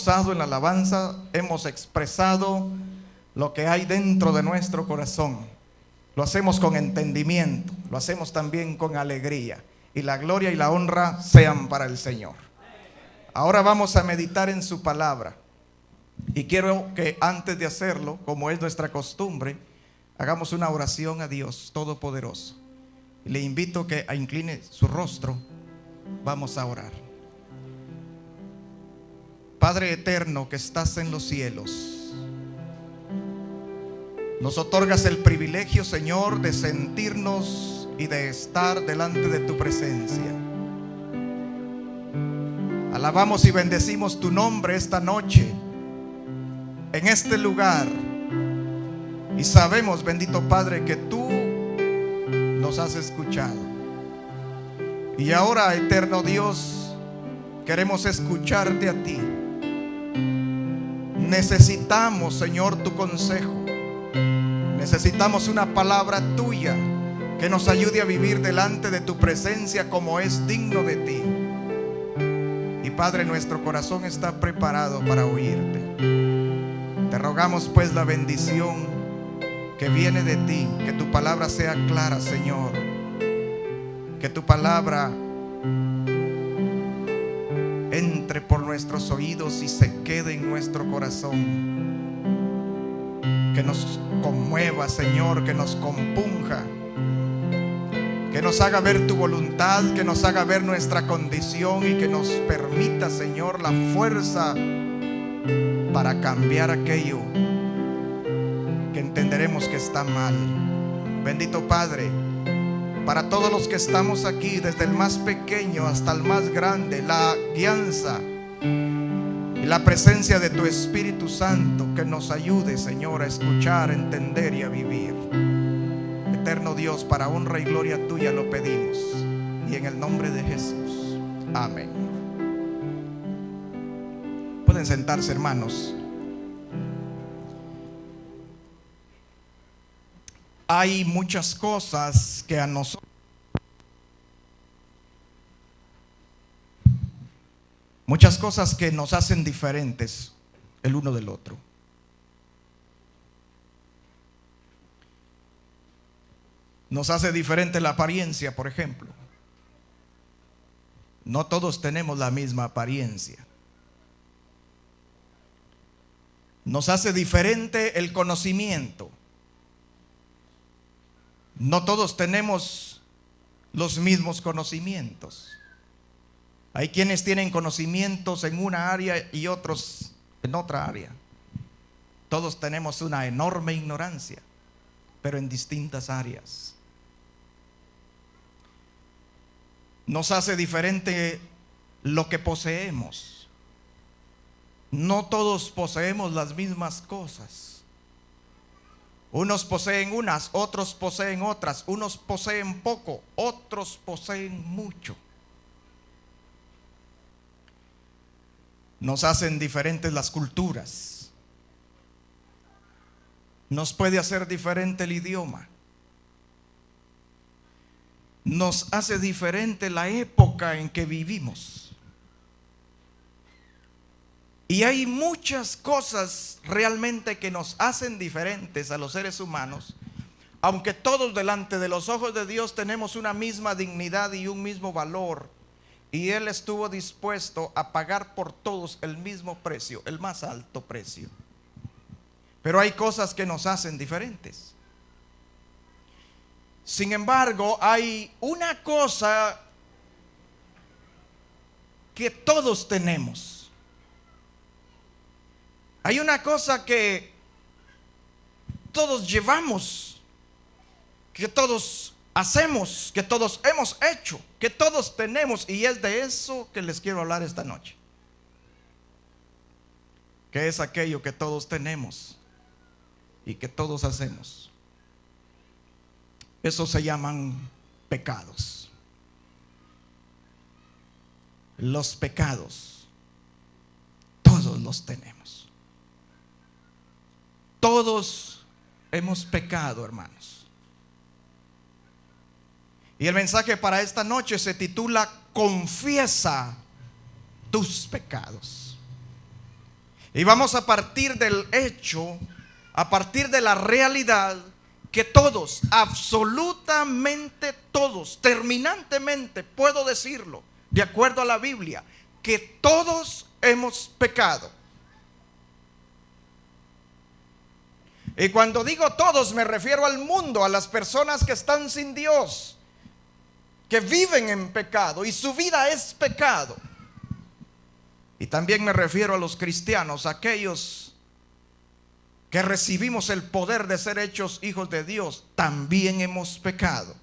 gozado en la alabanza, hemos expresado lo que hay dentro de nuestro corazón. Lo hacemos con entendimiento, lo hacemos también con alegría. Y la gloria y la honra sean para el Señor. Ahora vamos a meditar en su palabra. Y quiero que antes de hacerlo, como es nuestra costumbre, hagamos una oración a Dios Todopoderoso. Le invito que incline su rostro. Vamos a orar. Padre eterno que estás en los cielos, nos otorgas el privilegio, Señor, de sentirnos y de estar delante de tu presencia. Alabamos y bendecimos tu nombre esta noche, en este lugar. Y sabemos, bendito Padre, que tú nos has escuchado. Y ahora, eterno Dios, queremos escucharte a ti. Necesitamos, Señor, tu consejo. Necesitamos una palabra tuya que nos ayude a vivir delante de tu presencia como es digno de ti. Y Padre, nuestro corazón está preparado para oírte. Te rogamos pues la bendición que viene de ti, que tu palabra sea clara, Señor, que tu palabra entre por nuestros oídos y se quede en nuestro corazón, que nos conmueva, Señor, que nos compunja, que nos haga ver tu voluntad, que nos haga ver nuestra condición y que nos permita, Señor, la fuerza para cambiar aquello que entenderemos que está mal. Bendito Padre, para todos los que estamos aquí, desde el más pequeño hasta el más grande, la guianza y la presencia de tu Espíritu Santo que nos ayude, Señor, a escuchar, a entender y a vivir. Eterno Dios, para honra y gloria tuya lo pedimos, y en el nombre de Jesús, amén. Pueden sentarse, hermanos. Hay muchas cosas que a nosotros, muchas cosas que nos hacen diferentes el uno del otro. Nos hace diferente la apariencia, por ejemplo. No todos tenemos la misma apariencia. Nos hace diferente el conocimiento. No todos tenemos los mismos conocimientos. Hay quienes tienen conocimientos en una área y otros en otra área. Todos tenemos una enorme ignorancia, pero en distintas áreas. Nos hace diferente lo que poseemos. No todos poseemos las mismas cosas. Unos poseen unas, otros poseen otras. Unos poseen poco, otros poseen mucho. Nos hacen diferentes las culturas. Nos puede hacer diferente el idioma. Nos hace diferente la época en que vivimos. Y hay muchas cosas realmente que nos hacen diferentes a los seres humanos, aunque todos delante de los ojos de Dios tenemos una misma dignidad y un mismo valor, y Él estuvo dispuesto a pagar por todos el mismo precio, el más alto precio. Pero hay cosas que nos hacen diferentes. Sin embargo, hay una cosa que todos tenemos. Hay una cosa que todos llevamos, que todos hacemos, que todos hemos hecho, que todos tenemos, y es de eso que les quiero hablar esta noche. Que es aquello que todos tenemos y que todos hacemos. Eso se llaman pecados. Los pecados, todos los tenemos. Todos hemos pecado, hermanos. Y el mensaje para esta noche se titula: Confiesa tus pecados. Y vamos a partir del hecho, a partir de la realidad, que todos, absolutamente todos, terminantemente puedo decirlo, de acuerdo a la Biblia, que todos hemos pecado. Y cuando digo todos, me refiero al mundo, a las personas que están sin Dios, que viven en pecado y su vida es pecado. Y también me refiero a los cristianos, aquellos que recibimos el poder de ser hechos hijos de Dios, también hemos pecado.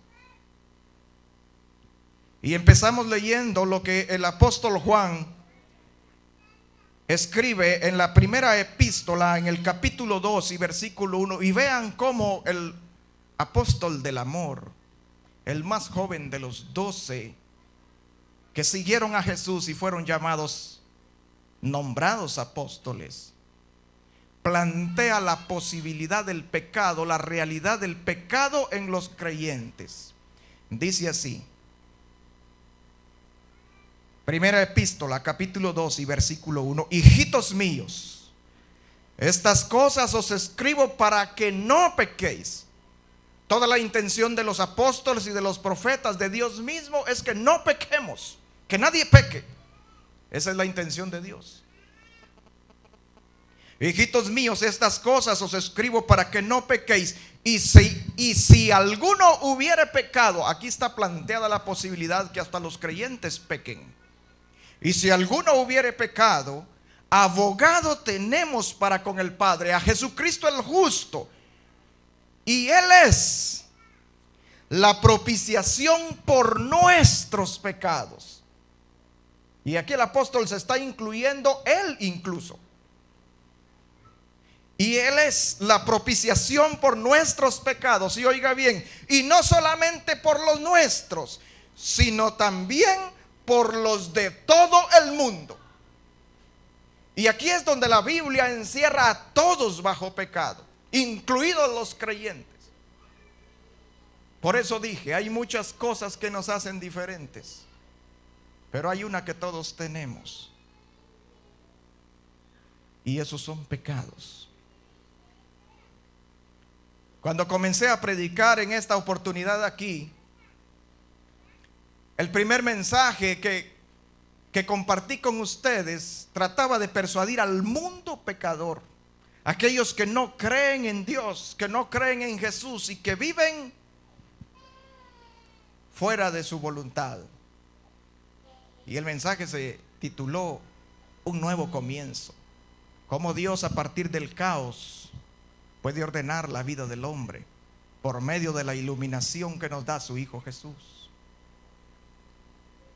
Y empezamos leyendo lo que el apóstol Juan escribe en la primera epístola, en el capítulo 2 y versículo 1. Y vean cómo el apóstol del amor, el más joven de los 12 que siguieron a Jesús y fueron nombrados apóstoles, plantea la posibilidad del pecado, la realidad del pecado en los creyentes. Dice así: primera epístola, capítulo 2 y versículo 1. Hijitos míos, estas cosas os escribo para que no pequéis. Toda la intención de los apóstoles y de los profetas, de Dios mismo, es que no pequemos, que nadie peque. Esa es la intención de Dios. Hijitos míos, estas cosas os escribo para que no pequéis. Y si alguno hubiere pecado, aquí está planteada la posibilidad que hasta los creyentes pequen. Y si alguno hubiere pecado, abogado tenemos para con el Padre, a Jesucristo el justo. Y Él es la propiciación por nuestros pecados. Y aquí el apóstol se está incluyendo él incluso. Y Él es la propiciación por nuestros pecados. Y oiga bien, y no solamente por los nuestros, sino también por los de todo el mundo. Y aquí es donde la Biblia encierra a todos bajo pecado, incluidos los creyentes. Por eso dije, hay muchas cosas que nos hacen diferentes, pero hay una que todos tenemos, y esos son pecados. Cuando comencé a predicar en esta oportunidad aquí, el primer mensaje que compartí con ustedes trataba de persuadir al mundo pecador, aquellos que no creen en Dios, que no creen en Jesús y que viven fuera de su voluntad. Y el mensaje se tituló Un nuevo comienzo. Cómo Dios, a partir del caos, puede ordenar la vida del hombre por medio de la iluminación que nos da su Hijo Jesús.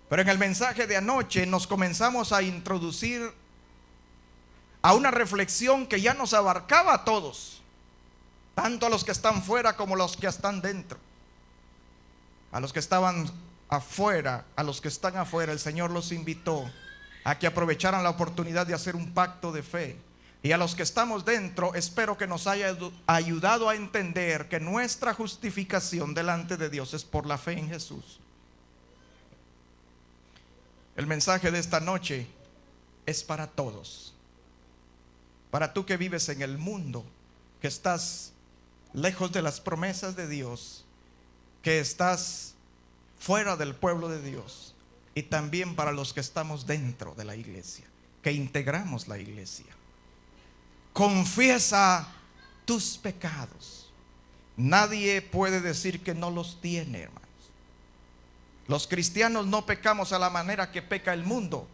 Pero en el mensaje de anoche nos comenzamos a introducir a una reflexión que ya nos abarcaba a todos, tanto a los que están fuera como a los que están dentro. A los que estaban afuera, a los que están afuera, el Señor los invitó a que aprovecharan la oportunidad de hacer un pacto de fe. Y a los que estamos dentro, espero que nos haya ayudado a entender que nuestra justificación delante de Dios es por la fe en Jesús. El mensaje de esta noche es para todos. Para tú que vives en el mundo, que estás lejos de las promesas de Dios, que estás fuera del pueblo de Dios, y también para los que estamos dentro de la iglesia, que integramos la iglesia. Confiesa tus pecados. Nadie puede decir que no los tiene, hermanos. Los cristianos no pecamos a la manera que peca el mundo,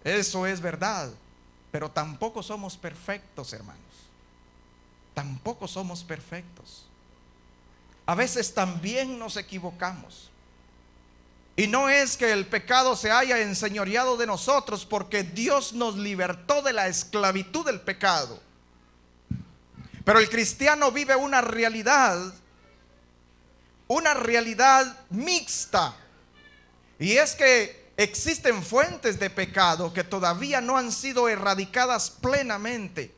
eso es verdad, pero tampoco somos perfectos, hermanos. Tampoco somos perfectos. A veces también nos equivocamos. Y no es que el pecado se haya enseñoreado de nosotros, porque Dios nos libertó de la esclavitud del pecado. Pero el cristiano vive una realidad mixta. Y es que existen fuentes de pecado que todavía no han sido erradicadas plenamente.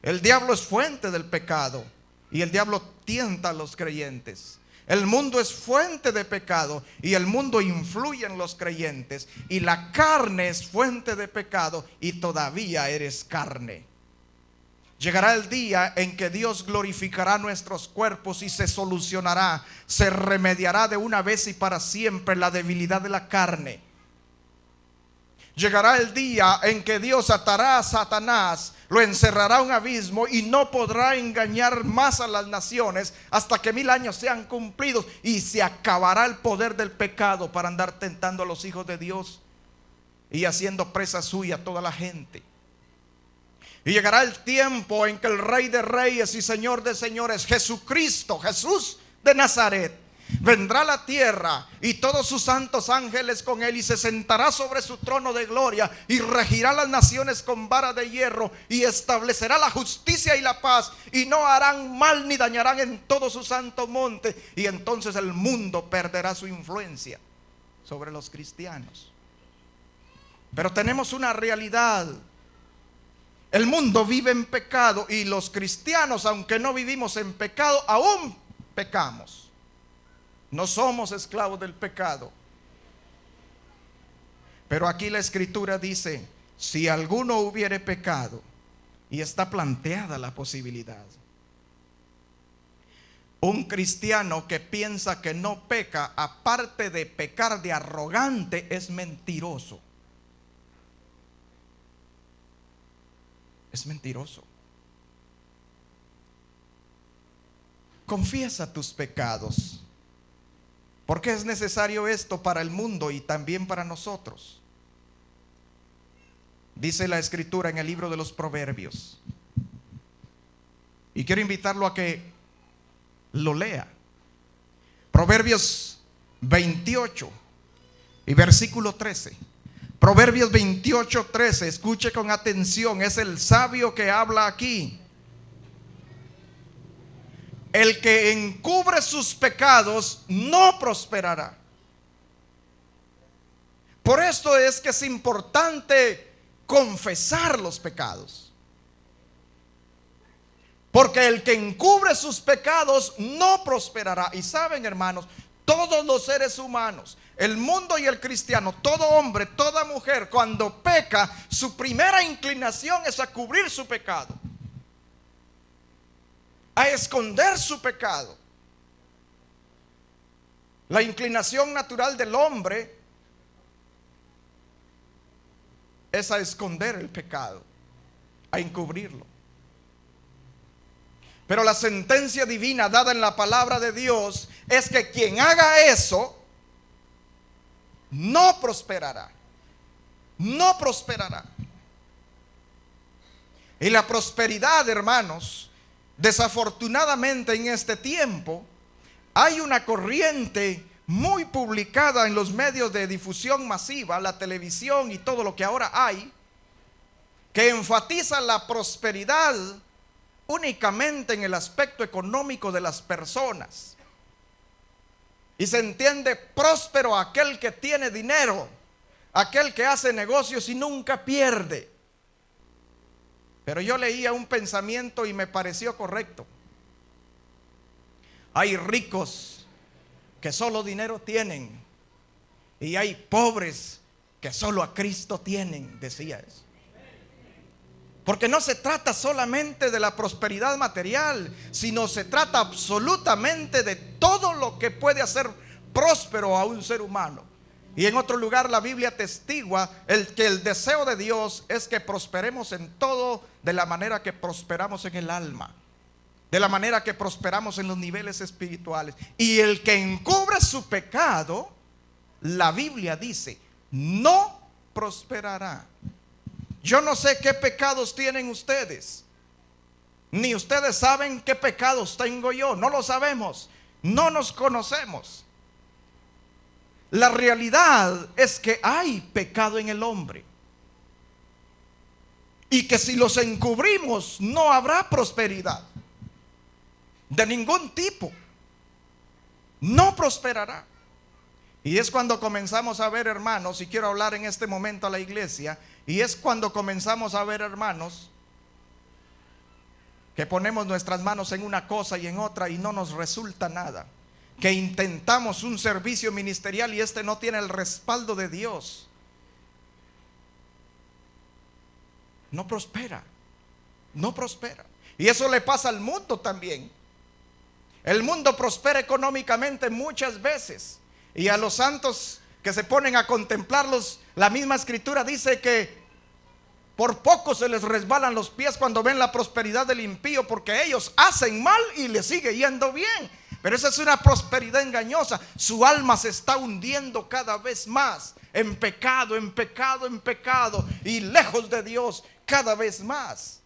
El diablo es fuente del pecado y el diablo tienta a los creyentes. El mundo es fuente de pecado y el mundo influye en los creyentes. Y la carne es fuente de pecado y todavía eres carne. Llegará el día en que Dios glorificará nuestros cuerpos y se solucionará, se remediará de una vez y para siempre la debilidad de la carne. Llegará el día en que Dios atará a Satanás, lo encerrará a un abismo y no podrá engañar más a las naciones hasta que 1000 años sean cumplidos, y se acabará el poder del pecado para andar tentando a los hijos de Dios y haciendo presa suya a toda la gente. Y llegará el tiempo en que el Rey de Reyes y Señor de Señores, Jesucristo, Jesús de Nazaret, vendrá a la tierra y todos sus santos ángeles con él, y se sentará sobre su trono de gloria y regirá las naciones con vara de hierro, y establecerá la justicia y la paz, y no harán mal ni dañarán en todo su santo monte. Y entonces el mundo perderá su influencia sobre los cristianos. Pero tenemos una realidad: el mundo vive en pecado, y los cristianos, aunque no vivimos en pecado, aún pecamos. No somos esclavos del pecado. Pero aquí la Escritura dice: si alguno hubiere pecado, y está planteada la posibilidad. Un cristiano que piensa que no peca, aparte de pecar de arrogante, es mentiroso. Es mentiroso. Confiesa tus pecados. ¿Por qué es necesario esto para el mundo y también para nosotros? Dice la Escritura en el libro de los Proverbios, y quiero invitarlo a que lo lea. Proverbios 28 y versículo 13. Proverbios 28, 13. Escuche con atención, es el sabio que habla aquí. El que encubre sus pecados no prosperará. Por esto es que es importante confesar los pecados. Porque el que encubre sus pecados no prosperará. Y saben, hermanos, todos los seres humanos, el mundo y el cristiano, todo hombre, toda mujer, cuando peca, su primera inclinación es a cubrir su pecado, a esconder su pecado. La inclinación natural del hombre es a esconder el pecado, a encubrirlo. Pero la sentencia divina dada en la palabra de Dios es que quien haga eso no prosperará. No prosperará. Y la prosperidad, hermanos, desafortunadamente en este tiempo hay una corriente muy publicada en los medios de difusión masiva, la televisión y todo lo que ahora hay, que enfatiza la prosperidad únicamente en el aspecto económico de las personas. Y se entiende próspero aquel que tiene dinero, aquel que hace negocios y nunca pierde. Pero yo leía un pensamiento y me pareció correcto. Hay ricos que solo dinero tienen, y hay pobres que solo a Cristo tienen, decía eso. Porque no se trata solamente de la prosperidad material, sino se trata absolutamente de todo lo que puede hacer próspero a un ser humano. Y en otro lugar la Biblia atestigua que el deseo de Dios es que prosperemos en todo, de la manera que prosperamos en el alma, de la manera que prosperamos en los niveles espirituales. Y el que encubre su pecado, la Biblia dice, no prosperará. Yo no sé qué pecados tienen ustedes, ni ustedes saben qué pecados tengo yo. No lo sabemos, no nos conocemos. La realidad es que hay pecado en el hombre, y que si los encubrimos no habrá prosperidad de ningún tipo. No prosperará. Y es cuando comenzamos a ver, hermanos, y quiero hablar en este momento a la iglesia, y es cuando comenzamos a ver, hermanos, que ponemos nuestras manos en una cosa y en otra y no nos resulta nada. que intentamos un servicio ministerial y este no tiene el respaldo de Dios, no prospera, no prospera. Y eso le pasa al mundo también. El mundo prospera económicamente muchas veces, y a los santos que se ponen a contemplarlos, la misma escritura dice que por poco se les resbalan los pies cuando ven la prosperidad del impío, porque ellos hacen mal y les sigue yendo bien. Pero esa es una prosperidad engañosa. Su alma se está hundiendo cada vez más en pecado, en pecado, en pecado, y lejos de Dios cada vez más.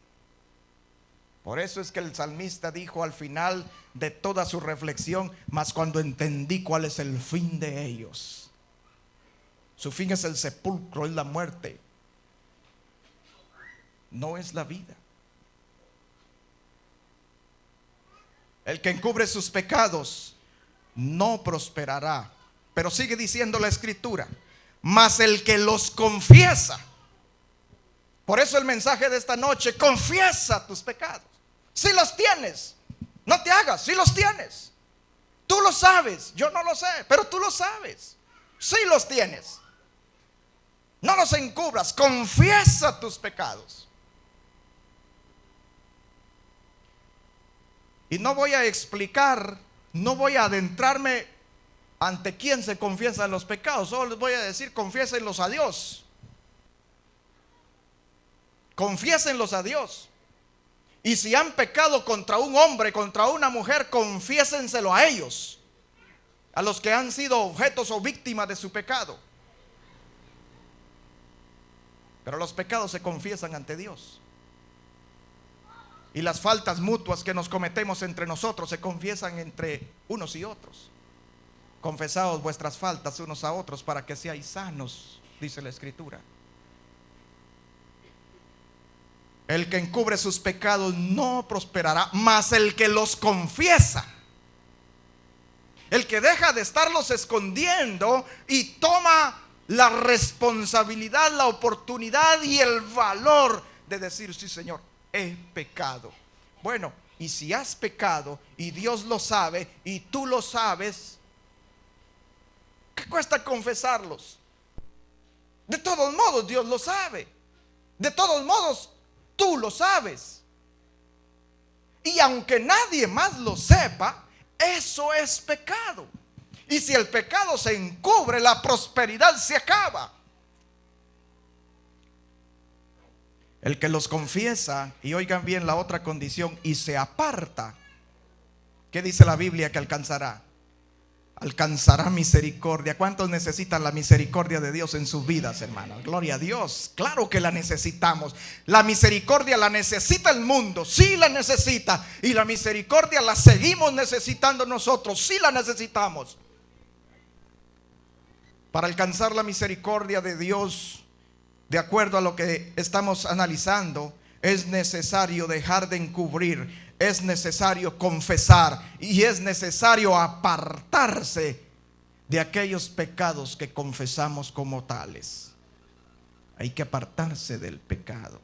Por eso es que el salmista dijo al final de toda su reflexión: mas cuando entendí cuál es el fin de ellos. Su fin es el sepulcro, es la muerte, no es la vida. El que encubre sus pecados no prosperará. Pero sigue diciendo la escritura: mas el que los confiesa. Por eso el mensaje de esta noche: confiesa tus pecados. Si los tienes, no te hagas, si los tienes. Tú lo sabes, yo no lo sé, pero tú lo sabes. Si los tienes, no los encubras, confiesa tus pecados. Y no voy a explicar, no voy a adentrarme ante quién se confiesan los pecados. Solo les voy a decir: confiésenlos a Dios. Confiésenlos a Dios. Y si han pecado contra un hombre, contra una mujer, confiésenselo a ellos, a los que han sido objetos o víctimas de su pecado. Pero los pecados se confiesan ante Dios. Y las faltas mutuas que nos cometemos entre nosotros se confiesan entre unos y otros. Confesaos vuestras faltas unos a otros para que seáis sanos, dice la escritura. El que encubre sus pecados no prosperará, mas el que los confiesa, el que deja de estarlos escondiendo y toma la responsabilidad, la oportunidad y el valor de decir: sí, Señor, he pecado. Bueno, y si has pecado y Dios lo sabe y tú lo sabes, ¿qué cuesta confesarlos? De todos modos Dios lo sabe. De todos modos tú lo sabes. Y aunque nadie más lo sepa, eso es pecado. Y si el pecado se encubre, la prosperidad se acaba. El que los confiesa, y oigan bien la otra condición, y se aparta, ¿qué dice la Biblia que alcanzará? Alcanzará misericordia. ¿Cuántos necesitan la misericordia de Dios en sus vidas, hermanos? Gloria a Dios. Claro que la necesitamos. La misericordia la necesita el mundo, sí la necesita. Y la misericordia la seguimos necesitando nosotros, sí la necesitamos. Para alcanzar la misericordia de Dios, de acuerdo a lo que estamos analizando, es necesario dejar de encubrir, es necesario confesar y es necesario apartarse de aquellos pecados que confesamos como tales. Hay que apartarse del pecado.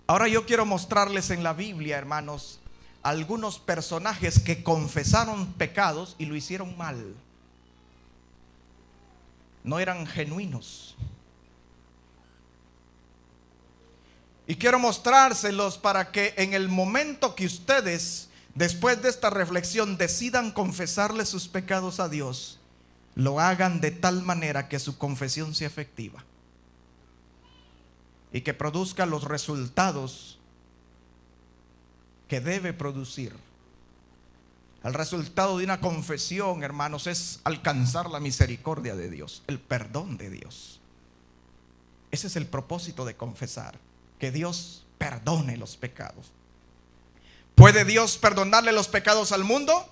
Ahora yo quiero mostrarles en la Biblia, hermanos, algunos personajes que confesaron pecados y lo hicieron mal. No eran genuinos. Y quiero mostrárselos para que en el momento que ustedes, después de esta reflexión, decidan confesarle sus pecados a Dios, lo hagan de tal manera que su confesión sea efectiva y que produzca los resultados que debe producir. El resultado de una confesión, hermanos, es alcanzar la misericordia de Dios, el perdón de Dios. Ese es el propósito de confesar. Que Dios perdone los pecados. ¿Puede Dios perdonarle los pecados al mundo?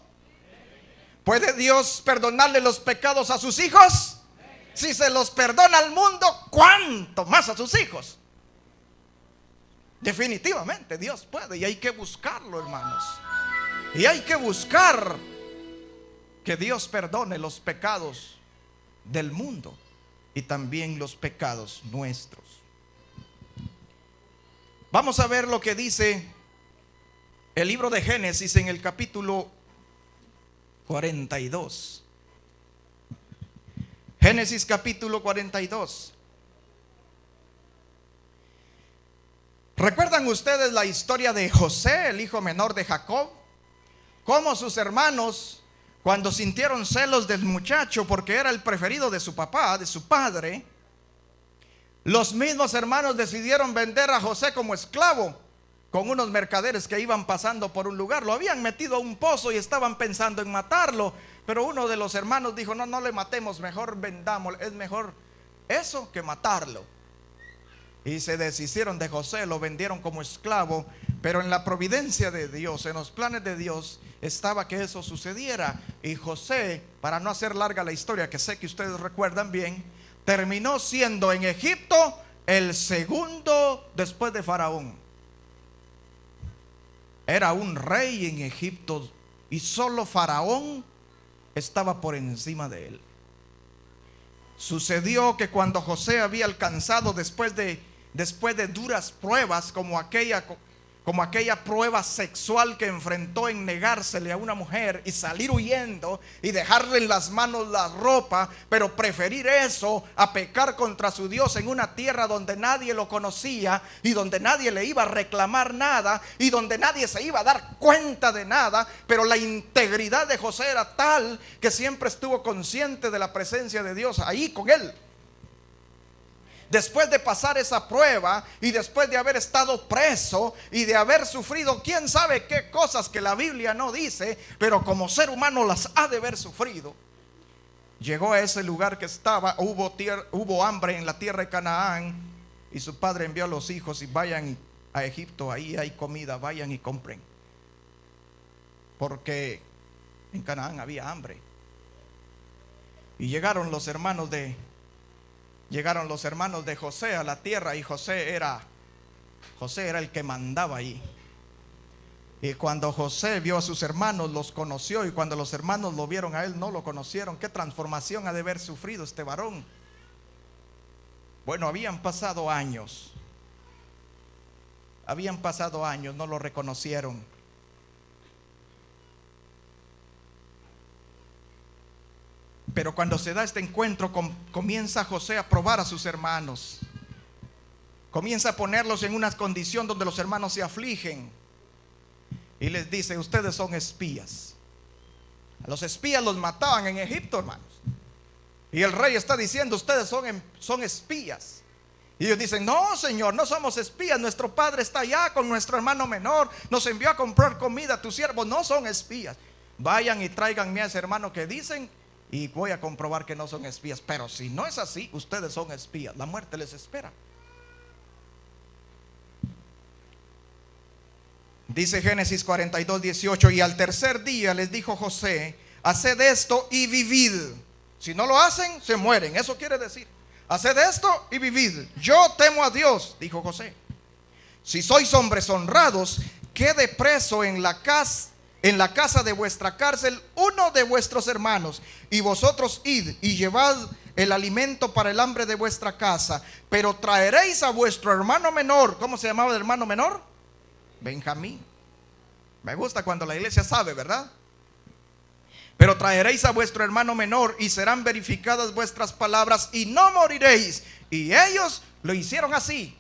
¿Puede Dios perdonarle los pecados a sus hijos? Si se los perdona al mundo, ¿cuánto más a sus hijos? Definitivamente Dios puede, y hay que buscarlo, hermanos. Y hay que buscar que Dios perdone los pecados del mundo y también los pecados nuestros. Vamos a ver lo que dice el libro de Génesis en el capítulo 42. Génesis capítulo 42. ¿Recuerdan ustedes la historia de José, el hijo menor de Jacob? Cómo sus hermanos, cuando sintieron celos del muchacho porque era el preferido de su papá, de su padre, los mismos hermanos decidieron vender a José como esclavo con unos mercaderes que iban pasando por un lugar. Lo habían metido a un pozo y estaban pensando en matarlo, pero uno de los hermanos dijo: no, no le matemos, mejor vendámoslo, es mejor eso que matarlo. Y se deshicieron de José, lo vendieron como esclavo. Pero en la providencia de Dios, en los planes de Dios, estaba que eso sucediera. Y José, para no hacer larga la historia, que sé que ustedes recuerdan bien, terminó siendo en Egipto el segundo después de Faraón. Era un rey en Egipto y solo Faraón estaba por encima de él. Sucedió que cuando José había alcanzado, después de duras pruebas, como aquella prueba sexual que enfrentó en negársele a una mujer y salir huyendo y dejarle en las manos la ropa, pero preferir eso a pecar contra su Dios en una tierra donde nadie lo conocía y donde nadie le iba a reclamar nada y donde nadie se iba a dar cuenta de nada. Pero la integridad de José era tal que siempre estuvo consciente de la presencia de Dios ahí con él. Después de pasar esa prueba y después de haber estado preso y de haber sufrido quién sabe qué cosas que la Biblia no dice, pero como ser humano las ha de haber sufrido, llegó a ese lugar que estaba. Hubo hambre en la tierra de Canaán y su padre envió a los hijos: y vayan a Egipto, ahí hay comida, vayan y compren, porque en Canaán había hambre. Y llegaron los hermanos de José a la tierra, y José era el que mandaba ahí. Y cuando José vio a sus hermanos, los conoció, y cuando los hermanos lo vieron a él, no lo conocieron. ¿Qué transformación ha de haber sufrido este varón? Bueno, habían pasado años, no lo reconocieron. Pero cuando se da este encuentro, comienza José a probar a sus hermanos. Comienza a ponerlos en una condición donde los hermanos se afligen. Y les dice: ustedes son espías. A los espías los mataban en Egipto, hermanos. Y el rey está diciendo: ustedes son espías. Y ellos dicen: no, señor, no somos espías. Nuestro padre está allá con nuestro hermano menor. Nos envió a comprar comida. Tus siervos no son espías. Vayan y tráiganme a ese hermano que dicen, y voy a comprobar que no son espías. Pero si no es así, ustedes son espías. La muerte les espera. Dice Génesis 42:18: y al tercer día les dijo José: haced esto y vivid. Si no lo hacen, se mueren. Eso quiere decir: haced esto y vivid. Yo temo a Dios, dijo José. Si sois hombres honrados, quede preso en la casa de vuestra cárcel uno de vuestros hermanos, y vosotros id y llevad el alimento para el hambre de vuestra casa, pero traeréis a vuestro hermano menor. ¿Cómo se llamaba el hermano menor? Benjamín. Me gusta cuando la iglesia sabe, ¿verdad? Pero traeréis a vuestro hermano menor, y serán verificadas vuestras palabras, y no moriréis. Y ellos lo hicieron así.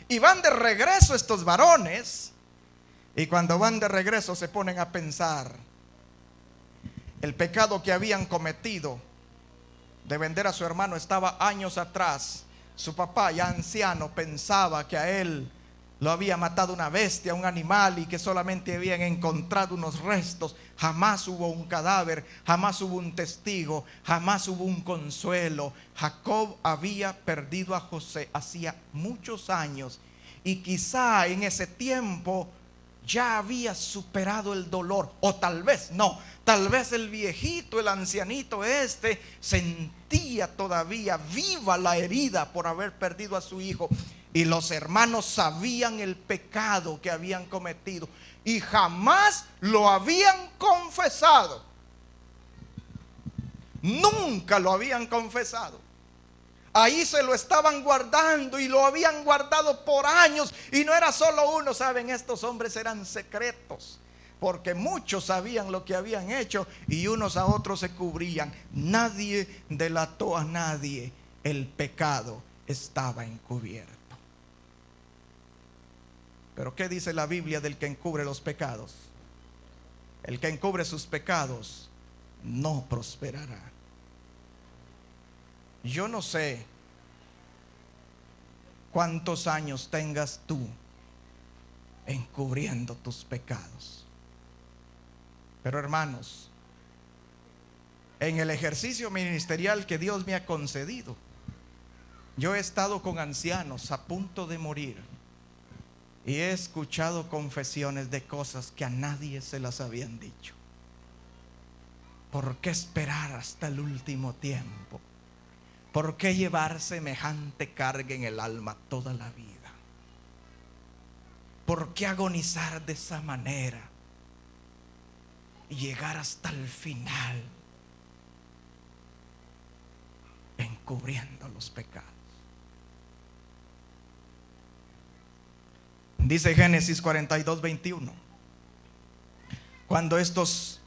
Y van de regreso estos varones. Y cuando van de regreso se ponen a pensar el pecado que habían cometido de vender a su hermano. Estaba años atrás. Su papá, ya anciano, pensaba que a él lo había matado una bestia, un animal, y que solamente habían encontrado unos restos. Jamás hubo un cadáver, jamás hubo un testigo, jamás hubo un consuelo. Jacob había perdido a José hacía muchos años, y quizá en ese tiempo ya había superado el dolor, o tal vez no, tal vez el viejito, el ancianito sentía todavía viva la herida por haber perdido a su hijo. Y los hermanos sabían el pecado que habían cometido y jamás lo habían confesado. Nunca lo habían confesado. Ahí se lo estaban guardando, y lo habían guardado por años. Y no era solo uno, saben, estos hombres eran secretos. porque muchos sabían lo que habían hecho y unos a otros se cubrían. Nadie delató a nadie, el pecado estaba encubierto. Pero ¿qué dice la Biblia del que encubre los pecados? El que encubre sus pecados no prosperará. Yo no sé cuántos años tengas tú encubriendo tus pecados, pero hermanos, en el ejercicio ministerial que Dios me ha concedido, yo he estado con ancianos a punto de morir y he escuchado confesiones de cosas que a nadie se las habían dicho. ¿Por qué esperar hasta el último tiempo? ¿Por qué llevar semejante carga en el alma toda la vida? ¿Por qué agonizar de esa manera y llegar hasta el final encubriendo los pecados? Dice Génesis 42:21. Cuando estos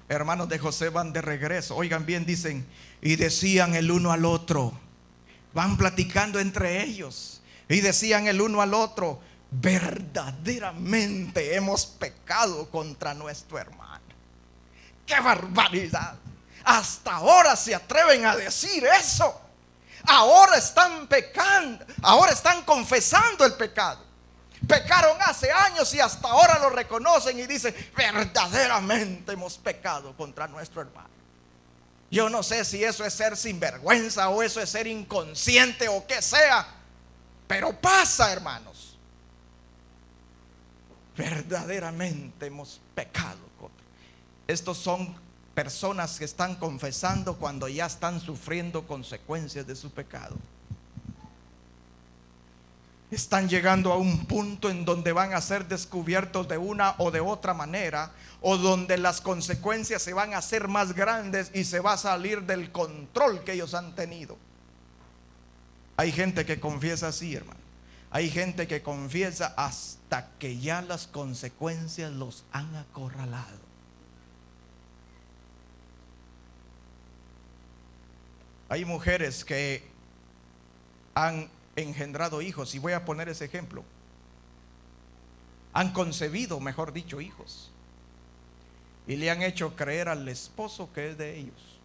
hermanos de José van de regreso, oigan bien, dicen, y decían el uno al otro, van platicando entre ellos, y decían el uno al otro, verdaderamente hemos pecado contra nuestro hermano. ¡Qué barbaridad! Hasta ahora se atreven a decir eso. Ahora están pecando, ahora están confesando el pecado. Pecaron hace años y hasta ahora lo reconocen y dicen, verdaderamente hemos pecado contra nuestro hermano. Yo no sé si eso es ser sinvergüenza o eso es ser inconsciente o qué sea, pero pasa, hermanos. Verdaderamente hemos pecado contra. Estos son personas que están confesando cuando ya están sufriendo consecuencias de su pecado. Están llegando a un punto en donde van a ser descubiertos de una o de otra manera, o donde las consecuencias se van a hacer más grandes y se va a salir del control que ellos han tenido. Hay gente que confiesa así, hermano. Hay gente que confiesa hasta que ya las consecuencias los han acorralado. Hay mujeres que han engendrado hijos, y voy a poner ese ejemplo. Han concebido, mejor dicho, hijos, y le han hecho creer al esposo que es de ellos.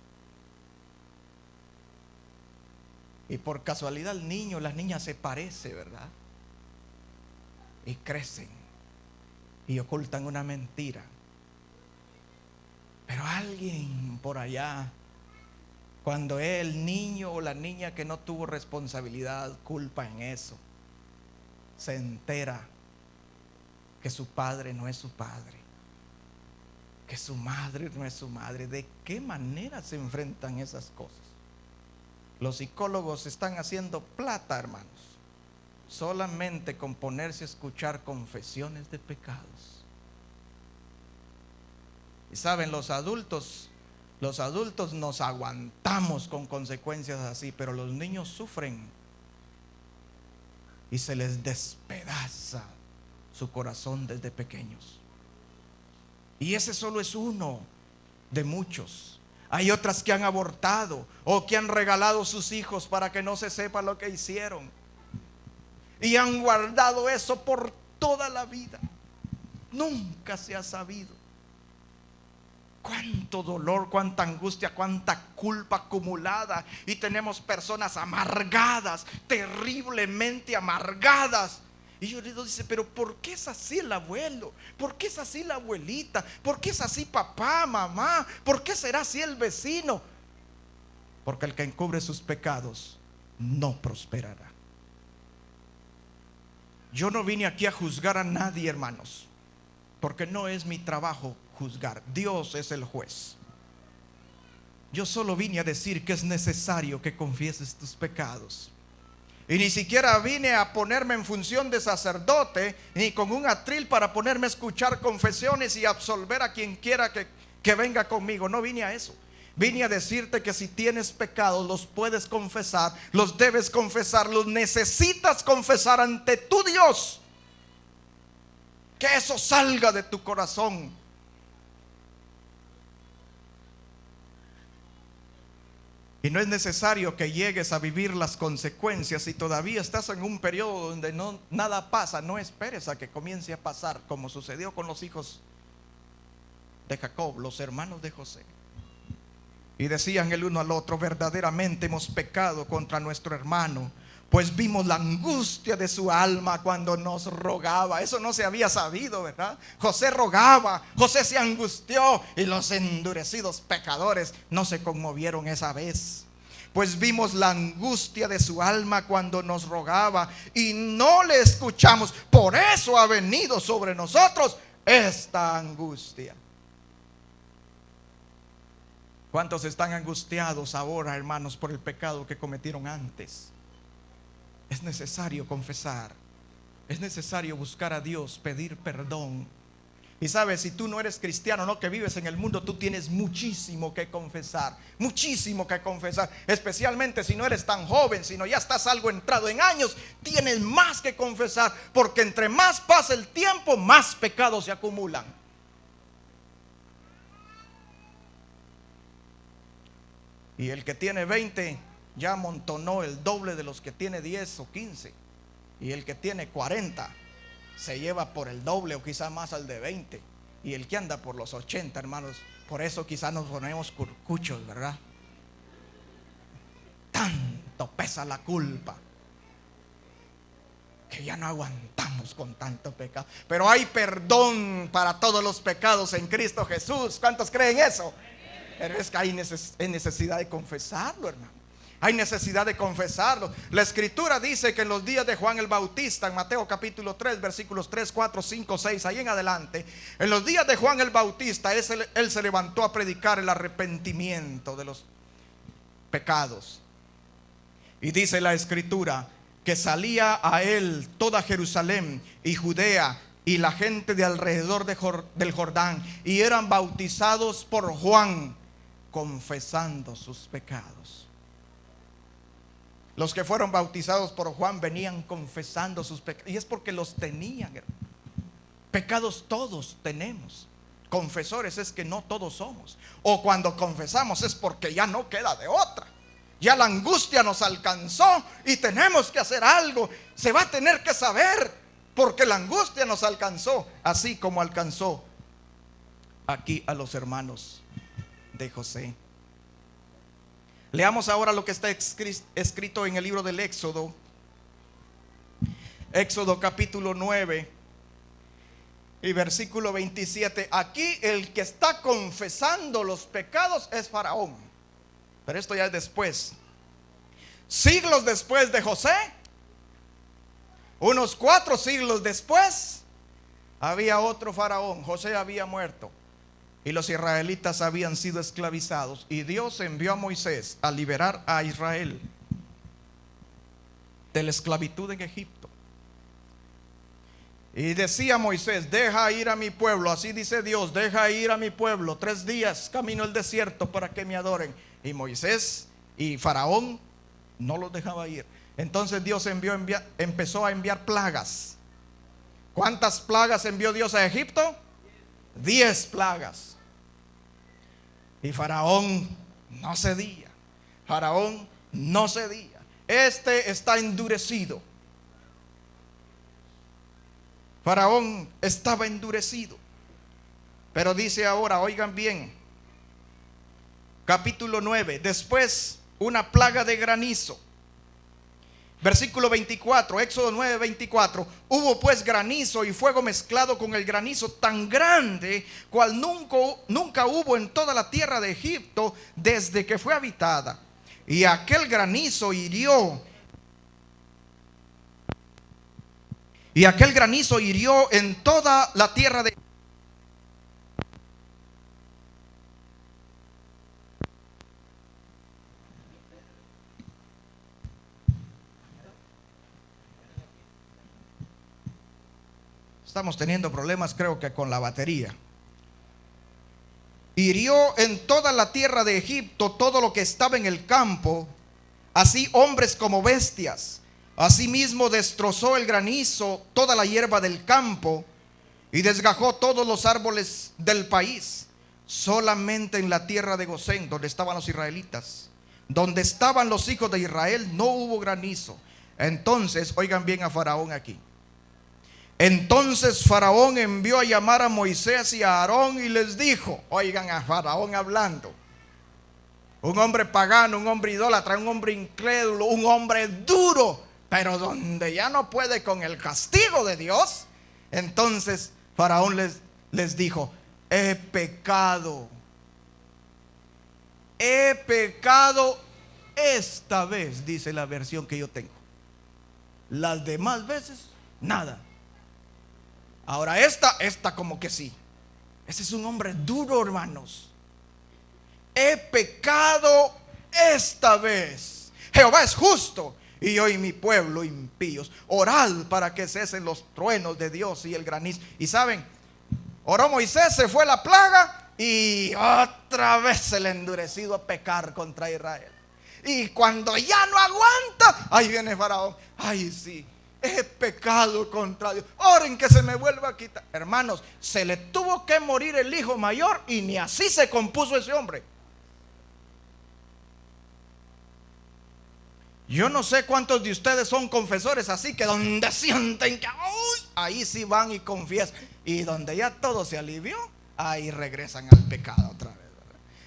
Y por casualidad el niño, la niña se parece, ¿verdad? Y crecen y ocultan una mentira. Pero alguien por allá, cuando es el niño o la niña que no tuvo responsabilidad, culpa en eso, se entera que su padre no es su padre, que su madre no es su madre. ¿De qué manera se enfrentan esas cosas? Los psicólogos están haciendo plata, hermanos, solamente con ponerse a escuchar confesiones de pecados. Y saben, los adultos nos aguantamos con consecuencias así, pero los niños sufren y se les despedaza su corazón desde pequeños. Y ese solo es uno de muchos. Hay otras que han abortado o que han regalado sus hijos para que no se sepa lo que hicieron, y han guardado eso por toda la vida. Nunca se ha sabido. Cuánto dolor, cuánta angustia, cuánta culpa acumulada. Y tenemos personas amargadas, terriblemente amargadas. Y yo le digo, dice, pero ¿por qué es así el abuelo? ¿Por qué es así la abuelita? ¿Por qué es así papá, mamá? ¿Por qué será así el vecino? Porque el que encubre sus pecados no prosperará. Yo no vine aquí a juzgar a nadie, hermanos, porque no es mi trabajo juzgar. Dios es el juez. Yo solo vine a decir que es necesario que confieses tus pecados. Y ni siquiera vine a ponerme en función de sacerdote, ni con un atril para ponerme a escuchar confesiones y absolver a quien quiera que venga conmigo. No vine a eso. Vine a decirte que si tienes pecados, los puedes confesar, los debes confesar, los necesitas confesar ante tu Dios. Que eso salga de tu corazón Y no es necesario que llegues a vivir las consecuencias. Si todavía estás en un periodo donde nada pasa, no esperes a que comience a pasar, como sucedió con los hijos de Jacob, los hermanos de José. Y decían el uno al otro: verdaderamente hemos pecado contra nuestro hermano, pues vimos la angustia de su alma cuando nos rogaba. Eso no se había sabido, ¿verdad? José rogaba, José se angustió, y los endurecidos pecadores no se conmovieron esa vez. Pues vimos la angustia de su alma cuando nos rogaba y no le escuchamos. Por eso ha venido sobre nosotros esta angustia. ¿Cuántos están angustiados ahora, hermanos, por el pecado que cometieron antes? Es necesario confesar. Es necesario buscar a Dios, pedir perdón. Y sabes, si tú no eres cristiano, no que vives en el mundo, tú tienes muchísimo que confesar. Muchísimo que confesar. Especialmente si no eres tan joven, sino ya estás algo entrado en años, tienes más que confesar. Porque entre más pasa el tiempo, más pecados se acumulan. Y el que tiene 20 ya amontonó el doble de los que tiene 10 o 15. Y el que tiene 40 se lleva por el doble o quizá más al de 20. Y el que anda por los 80, hermanos, por eso quizá nos ponemos curcuchos, ¿verdad? Tanto pesa la culpa que ya no aguantamos con tanto pecado. Pero hay perdón para todos los pecados en Cristo Jesús. ¿Cuántos creen eso? Pero es que hay necesidad de confesarlo, hermano. Hay necesidad de confesarlo. La escritura dice que en los días de Juan el Bautista, en Mateo capítulo 3, versículos 3, 4, 5, 6, ahí en adelante, en los días de Juan el Bautista, él se levantó a predicar el arrepentimiento de los pecados. Y dice la escritura que salía a él toda Jerusalén y Judea y la gente de alrededor del Jordán, y eran bautizados por Juan, confesando sus pecados. Los que fueron bautizados por Juan venían confesando sus pecados, y es porque los tenían. Pecados todos tenemos. Confesores es que no todos somos. O cuando confesamos es porque ya no queda de otra. Ya la angustia nos alcanzó y tenemos que hacer algo. Se va a tener que saber, porque la angustia nos alcanzó, así como alcanzó aquí a los hermanos de José. Leamos ahora lo que está escrito en el libro del Éxodo. Éxodo capítulo 9 y versículo 27. Aquí el que está confesando los pecados es Faraón. Pero esto ya es después. Siglos después de José, unos 4 siglos después, había otro Faraón. José había muerto y los israelitas habían sido esclavizados, y Dios envió a Moisés a liberar a Israel de la esclavitud en Egipto. Y decía Moisés: deja ir a mi pueblo. Así dice Dios: deja ir a mi pueblo 3 días camino el desierto para que me adoren. Y Moisés y Faraón no los dejaba ir. Entonces Dios empezó a enviar plagas. ¿Cuántas plagas envió Dios a Egipto? 10 plagas. Y Faraón no cedía. Faraón no cedía. Este está endurecido. Faraón estaba endurecido. Pero dice ahora, oigan bien, capítulo 9, después una plaga de granizo. Versículo 24, Éxodo 9, 24. Hubo pues granizo y fuego mezclado con el granizo tan grande cual nunca hubo en toda la tierra de Egipto desde que fue habitada. Y aquel granizo hirió en toda la tierra de Egipto. Estamos teniendo problemas, creo que con la batería. Hirió en toda la tierra de Egipto todo lo que estaba en el campo, así hombres como bestias. Asimismo destrozó el granizo toda la hierba del campo y desgajó todos los árboles del país. Solamente en la tierra de Gosén, donde estaban los israelitas, donde estaban los hijos de Israel, no hubo granizo. Entonces, oigan bien a Faraón aquí. Entonces Faraón envió a llamar a Moisés y a Aarón y les dijo, oigan a Faraón hablando, un hombre pagano, un hombre idólatra, un hombre incrédulo, un hombre duro, pero donde ya no puede con el castigo de Dios. Entonces Faraón les dijo, he pecado esta vez, dice la versión que yo tengo. Las demás veces, nada. Ahora esta como que sí. Ese es un hombre duro, hermanos. He pecado esta vez. Jehová es justo y yo y mi pueblo impíos. Orad para que cesen los truenos de Dios y el granizo. Y saben, oró Moisés, se fue la plaga y otra vez se le ha endurecido a pecar contra Israel. Y cuando ya no aguanta, ahí viene Faraón. Ay, sí, he pecado contra Dios. Oren que se me vuelva a quitar. Hermanos, se le tuvo que morir el hijo mayor y ni así se compuso ese hombre. Yo no sé cuántos de ustedes son confesores así, que donde sienten que ahí sí van y confiesan, y donde ya todo se alivió, ahí regresan al pecado otra vez.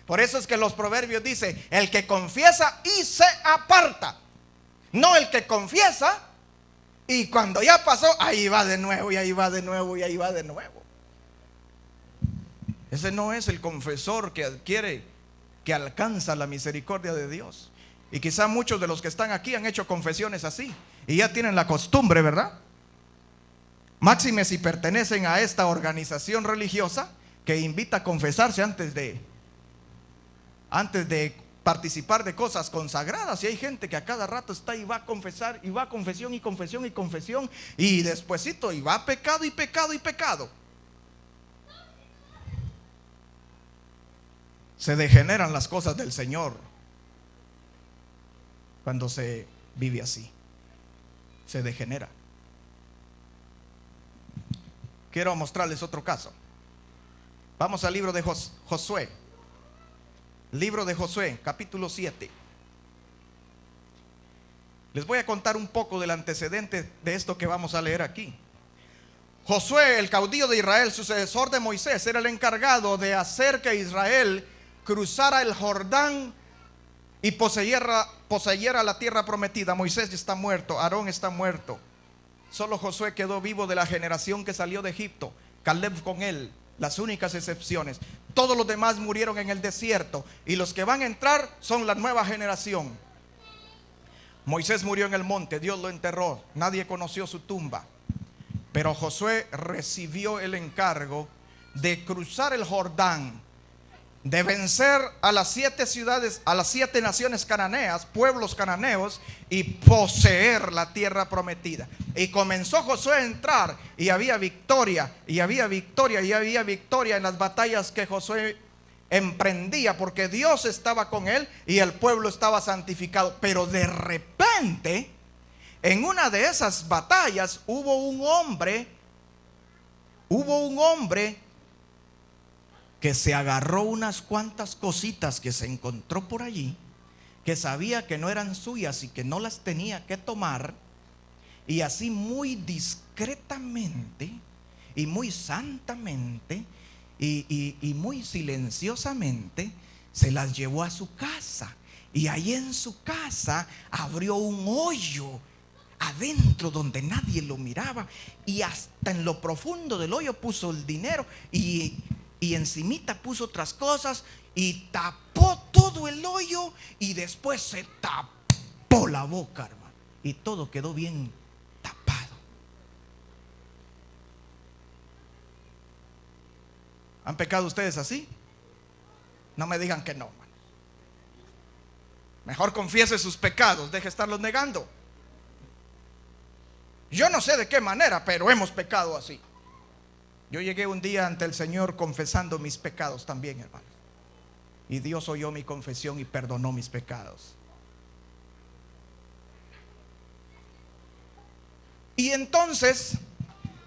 Por eso es que los proverbios dicen, el que confiesa y se aparta, no el que confiesa y cuando ya pasó, ahí va de nuevo y ahí va de nuevo y ahí va de nuevo. Ese no es el confesor que adquiere, que alcanza la misericordia de Dios. Y quizá muchos de los que están aquí han hecho confesiones así y ya tienen la costumbre, ¿verdad? Máxime si pertenecen a esta organización religiosa que invita a confesarse antes de participar de cosas consagradas. Y hay gente que a cada rato está y va a confesar, y va a confesión y confesión y confesión, y despuesito y va a pecado y pecado y pecado. Se degeneran las cosas del Señor cuando se vive así. Se degenera. Quiero mostrarles otro caso. Vamos al libro de Josué. Libro de Josué, capítulo 7. Les voy a contar un poco del antecedente de esto que vamos a leer aquí. Josué, el caudillo de Israel, sucesor de Moisés, era el encargado de hacer que Israel cruzara el Jordán y poseyera la tierra prometida. Moisés está muerto, Aarón está muerto. Solo Josué quedó vivo de la generación que salió de Egipto, Caleb con él, las únicas excepciones. Todos los demás murieron en el desierto y los que van a entrar son la nueva generación. Moisés murió en el monte, Dios lo enterró, nadie conoció su tumba. Pero Josué recibió el encargo de cruzar el Jordán, de vencer a las 7 ciudades, a las 7 naciones cananeas, pueblos cananeos, y poseer la tierra prometida. Y comenzó Josué a entrar y había victoria, y había victoria, y había victoria en las batallas que Josué emprendía, porque Dios estaba con él y el pueblo estaba santificado. Pero de repente, en una de esas batallas hubo un hombre que se agarró unas cuantas cositas que se encontró por allí, que sabía que no eran suyas y que no las tenía que tomar, y así muy discretamente y muy santamente y muy silenciosamente se las llevó a su casa. Y ahí en su casa abrió un hoyo adentro donde nadie lo miraba, y hasta en lo profundo del hoyo puso el dinero y encimita puso otras cosas y tapó todo el hoyo, y después se tapó la boca, hermano, y todo quedó bien tapado. ¿Han pecado ustedes así? No me digan que no, hermano. Mejor confiese sus pecados, deje de estarlos negando. Yo no sé de qué manera, pero hemos pecado así. Yo llegué un día ante el Señor confesando mis pecados también, hermano. Y Dios oyó mi confesión y perdonó mis pecados. Y entonces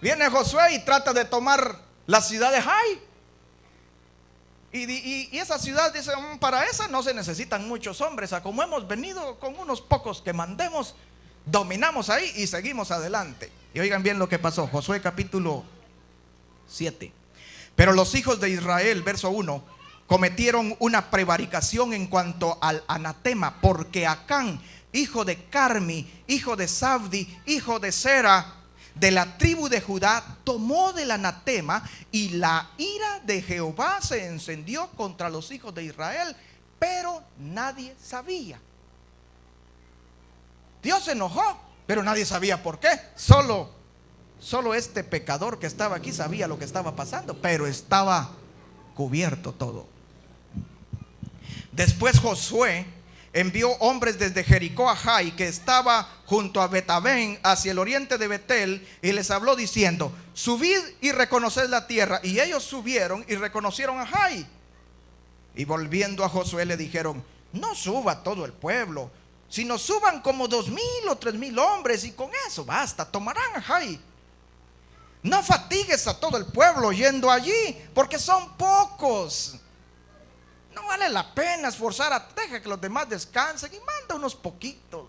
viene Josué y trata de tomar la ciudad de Jai. Y esa ciudad dice: para esa no se necesitan muchos hombres. Como hemos venido con unos pocos que mandemos, dominamos ahí y seguimos adelante. Y oigan bien lo que pasó. Josué capítulo 7. Pero los hijos de Israel, verso 1, cometieron una prevaricación en cuanto al anatema, porque Acán, hijo de Carmi, hijo de Sabdi, hijo de Sera, de la tribu de Judá, tomó del anatema, y la ira de Jehová se encendió contra los hijos de Israel, pero nadie sabía. Dios se enojó, pero nadie sabía por qué. Solo este pecador que estaba aquí sabía lo que estaba pasando, pero estaba cubierto todo. Después Josué envió hombres desde Jericó a Jai, que estaba junto a Betabén, hacia el oriente de Betel, y les habló diciendo: subid y reconoced la tierra. Y ellos subieron y reconocieron a Jai. Y volviendo a Josué le dijeron: no suba todo el pueblo, sino suban como 2,000 o 3,000 hombres, y con eso basta, tomarán a Jai. No fatigues a todo el pueblo yendo allí, porque son pocos. No vale la pena esforzar deja que los demás descansen y manda unos poquitos.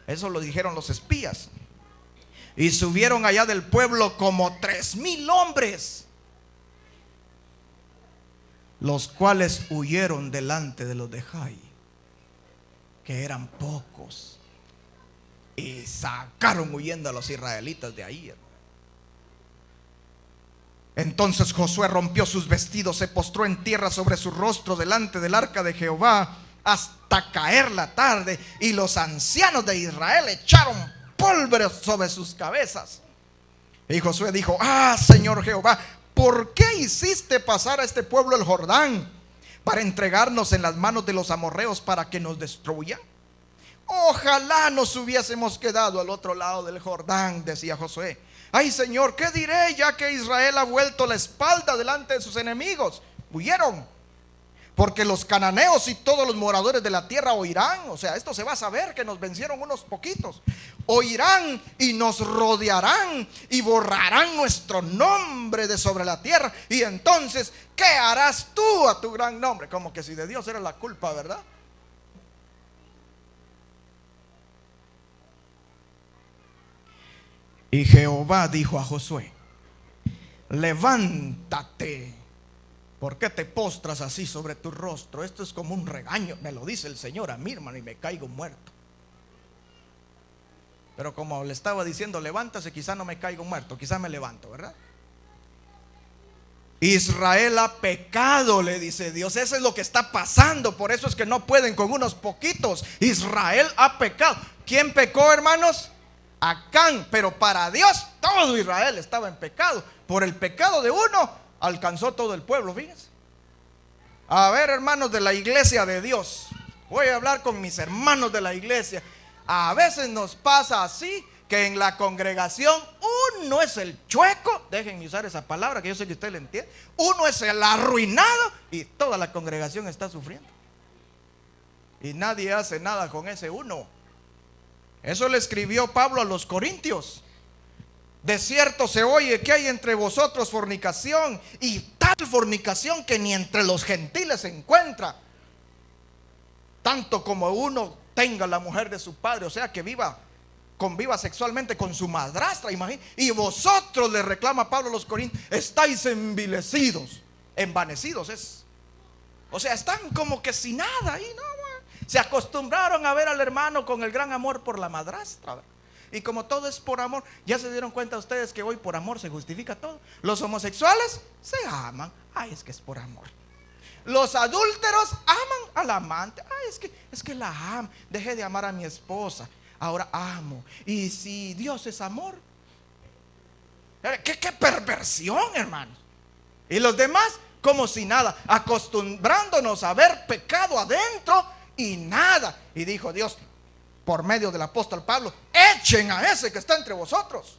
Eso lo dijeron los espías. Y subieron allá del pueblo como 3,000 hombres, los cuales huyeron delante de los de Jai, que eran pocos, y sacaron huyendo a los israelitas de ahí. Entonces Josué rompió sus vestidos, se postró en tierra sobre su rostro delante del arca de Jehová hasta caer la tarde, y los ancianos de Israel echaron polvo sobre sus cabezas. Y Josué dijo: Señor Jehová, ¿por qué hiciste pasar a este pueblo el Jordán para entregarnos en las manos de los amorreos para que nos destruyan? Ojalá nos hubiésemos quedado al otro lado del Jordán, decía Josué. Ay, Señor, ¿qué diré ya que Israel ha vuelto la espalda delante de sus enemigos? Huyeron, porque los cananeos y todos los moradores de la tierra oirán. O sea, esto se va a saber que nos vencieron unos poquitos. Oirán y nos rodearán y borrarán nuestro nombre de sobre la tierra. Y entonces, ¿qué harás tú a tu gran nombre? Como que si de Dios era la culpa, ¿verdad? Y Jehová dijo a Josué: levántate. ¿Por qué te postras así sobre tu rostro? Esto es como un regaño, me lo dice el Señor a mí, hermano, y me caigo muerto. Pero como le estaba diciendo levántase, quizá no me caigo muerto, quizá me levanto, ¿verdad? Israel ha pecado, le dice Dios. Eso es lo que está pasando. Por eso es que no pueden con unos poquitos. Israel ha pecado. ¿Quién pecó, hermanos? Acán. Pero para Dios todo Israel estaba en pecado. Por el pecado de uno alcanzó todo el pueblo, fíjense. A ver, hermanos de la iglesia de Dios, voy a hablar con mis hermanos de la iglesia. A veces nos pasa así, que en la congregación uno es el chueco, déjenme usar esa palabra que yo sé que usted le entiende, uno es el arruinado y toda la congregación está sufriendo. Y nadie hace nada con ese uno. Eso le escribió Pablo a los Corintios. De cierto se oye que hay entre vosotros fornicación, y tal fornicación que ni entre los gentiles se encuentra, tanto como uno tenga la mujer de su padre, o sea que conviva sexualmente con su madrastra, imagínate. Y vosotros, le reclama Pablo a los Corintios, estáis envilecidos, envanecidos es. O sea, están como que sin nada ahí, ¿no? Se acostumbraron a ver al hermano con el gran amor por la madrastra. Y como todo es por amor, ya se dieron cuenta ustedes que hoy por amor se justifica todo. Los homosexuales se aman, ay, es que es por amor. Los adúlteros aman al amante, ay, es que la amo. Dejé de amar a mi esposa, ahora amo. Y si Dios es amor, qué perversión, hermanos. Y los demás como si nada, acostumbrándonos a ver pecado adentro y nada. Y dijo Dios por medio del apóstol Pablo: echen a ese que está entre vosotros.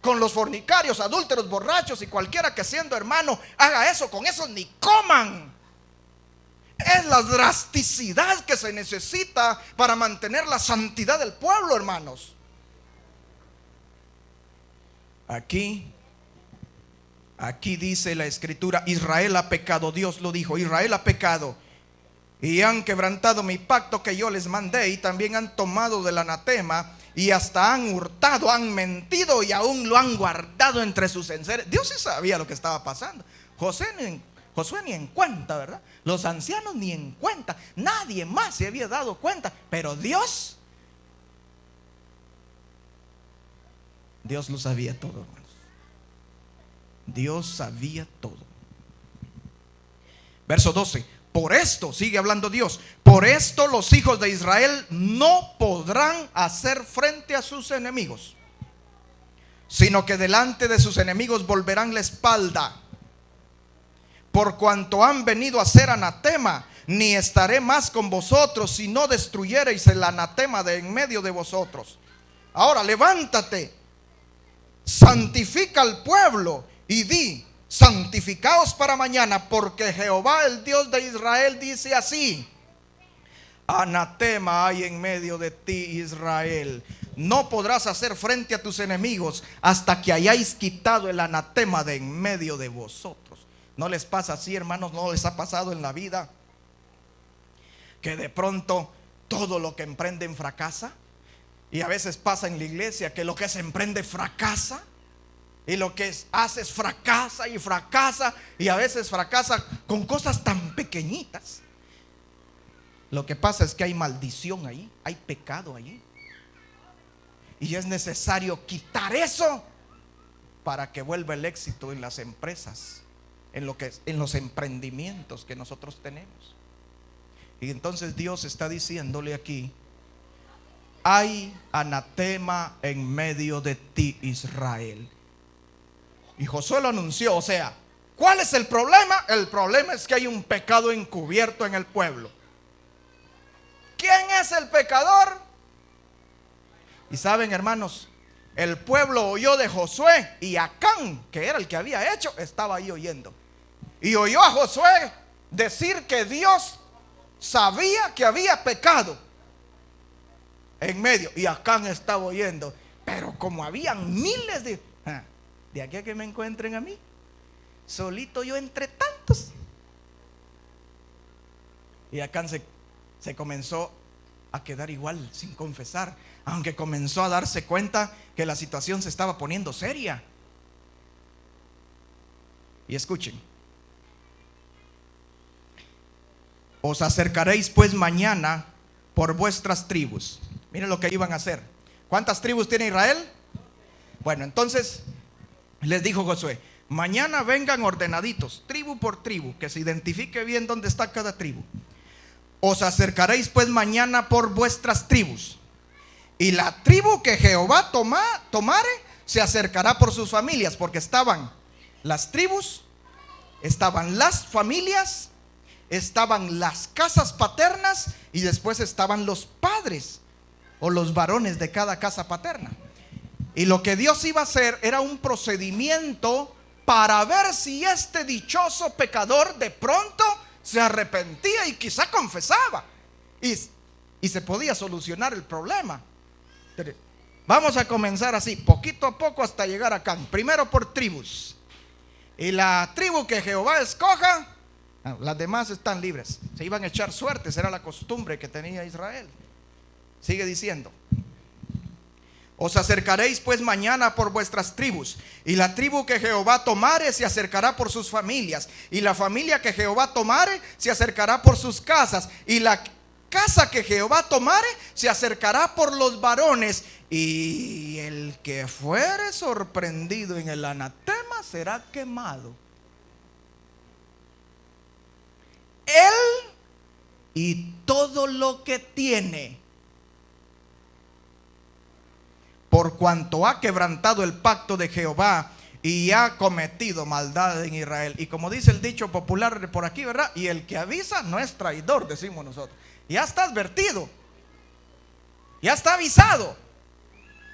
Con los fornicarios, adúlteros, borrachos y cualquiera que siendo hermano haga eso, con eso ni coman. Es la drasticidad que se necesita para mantener la santidad del pueblo, hermanos. Aquí Aquí dice la escritura: Israel ha pecado. Dios lo dijo: Israel ha pecado y han quebrantado mi pacto que yo les mandé, y también han tomado del anatema, y hasta han hurtado, han mentido, y aún lo han guardado entre sus enseres. Dios sí sabía lo que estaba pasando. Josué ni en cuenta, ¿verdad? Los ancianos ni en cuenta. Nadie más se había dado cuenta. Pero Dios lo sabía todo, hermanos. Dios sabía todo. Verso 12. Por esto, sigue hablando Dios, por esto los hijos de Israel no podrán hacer frente a sus enemigos, sino que delante de sus enemigos volverán la espalda. Por cuanto han venido a ser anatema, ni estaré más con vosotros si no destruyereis el anatema de en medio de vosotros. Ahora levántate, santifica al pueblo y di: santificaos para mañana, porque Jehová el Dios de Israel dice así: anatema hay en medio de ti, Israel. No podrás hacer frente a tus enemigos hasta que hayáis quitado el anatema de en medio de vosotros. ¿No les pasa así, hermanos? ¿No les ha pasado en la vida que de pronto todo lo que emprenden fracasa? Y a veces pasa en la iglesia que lo que se emprende fracasa, y lo que haces fracasa y fracasa, y a veces fracasa con cosas tan pequeñitas. Lo que pasa es que hay maldición ahí, hay pecado ahí, y es necesario quitar eso para que vuelva el éxito en las empresas, en los emprendimientos que nosotros tenemos. Y entonces Dios está diciéndole aquí: hay anatema en medio de ti, Israel. Y Josué lo anunció. O sea, ¿cuál es el problema? El problema es que hay un pecado encubierto en el pueblo. ¿Quién es el pecador? Y saben, hermanos, el pueblo oyó de Josué, y Acán, que era el que había hecho, estaba ahí oyendo. Y oyó a Josué decir que Dios sabía que había pecado en medio, y Acán estaba oyendo. Pero como habían miles de aquí a que me encuentren a mí, solito yo entre tantos. Y Acán se comenzó a quedar igual, sin confesar, aunque comenzó a darse cuenta que la situación se estaba poniendo seria. Y escuchen: os acercaréis pues mañana por vuestras tribus. Miren lo que iban a hacer. ¿Cuántas tribus tiene Israel? Bueno, entonces les dijo Josué: mañana vengan ordenaditos, tribu por tribu, que se identifique bien dónde está cada tribu. Os acercaréis pues mañana por vuestras tribus, y la tribu que Jehová tomare se acercará por sus familias, porque estaban las tribus, estaban las familias, estaban las casas paternas, y después estaban los padres o los varones de cada casa paterna. Y lo que Dios iba a hacer era un procedimiento para ver si este dichoso pecador de pronto se arrepentía y quizá confesaba, y se podía solucionar el problema. Vamos a comenzar así, poquito a poco, hasta llegar acá. Primero por tribus. Y la tribu que Jehová escoja, las demás están libres. Se iban a echar suertes, era la costumbre que tenía Israel. Sigue diciendo: os acercaréis pues mañana por vuestras tribus, y la tribu que Jehová tomare se acercará por sus familias, y la familia que Jehová tomare se acercará por sus casas, y la casa que Jehová tomare se acercará por los varones, y el que fuere sorprendido en el anatema será quemado. Él y todo lo que tiene, por cuanto ha quebrantado el pacto de Jehová y ha cometido maldad en Israel. Y como dice el dicho popular por aquí, ¿verdad? Y el que avisa no es traidor, decimos nosotros. Ya está advertido, ya está avisado,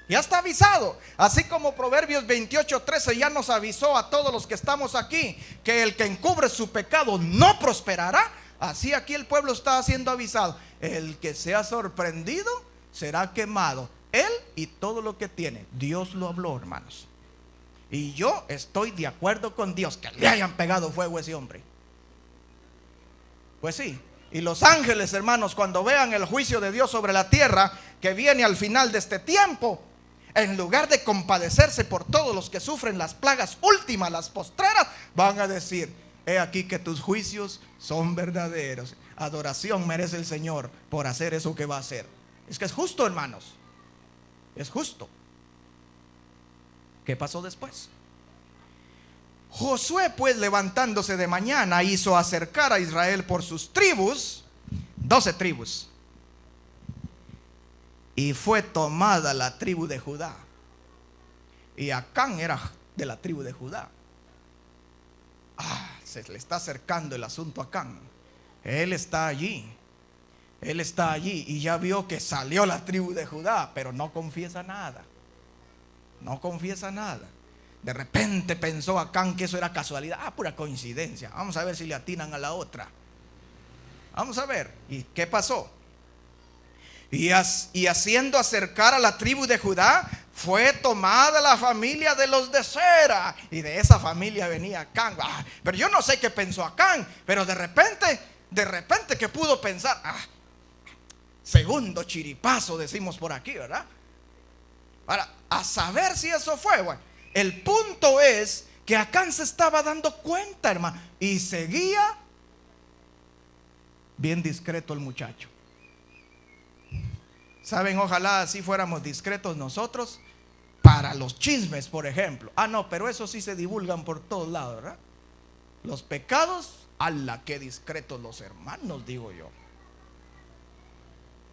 ya está avisado. Así como Proverbios 28:13 ya nos avisó a todos los que estamos aquí que el que encubre su pecado no prosperará. Así aquí el pueblo está siendo avisado: el que sea sorprendido será quemado, él y todo lo que tiene. Dios lo habló, hermanos. Y yo estoy de acuerdo con Dios que le hayan pegado fuego a ese hombre. Pues sí. Y los ángeles, hermanos, cuando vean el juicio de Dios sobre la tierra que viene al final de este tiempo, en lugar de compadecerse por todos los que sufren las plagas últimas, las postreras, van a decir: he aquí que tus juicios son verdaderos. Adoración merece el Señor por hacer eso que va a hacer. Es que es justo, hermanos. Es justo. ¿Qué pasó después? Josué, pues, levantándose de mañana, hizo acercar a Israel por sus tribus, 12 tribus, y fue tomada la tribu de Judá. Y Acán era de la tribu de Judá. Se le está acercando el asunto a Acán. Él está allí. Él está allí y ya vio que salió la tribu de Judá, pero no confiesa nada. No confiesa nada. De repente pensó Acán que eso era casualidad. Pura coincidencia. Vamos a ver si le atinan a la otra. Vamos a ver. ¿Y qué pasó? Y haciendo acercar a la tribu de Judá, fue tomada la familia de los de Zera. Y de esa familia venía Acán. Pero yo no sé qué pensó Acán. Pero de repente que pudo pensar. Segundo chiripazo decimos por aquí, ¿verdad? Ahora, a saber si eso fue. Bueno, el punto es que Acán se estaba dando cuenta, hermano, y seguía bien discreto el muchacho. Saben, ojalá así fuéramos discretos nosotros para los chismes, por ejemplo. No, pero eso sí se divulgan por todos lados, ¿verdad? Los pecados, ¡ala, qué discretos los hermanos!, digo yo.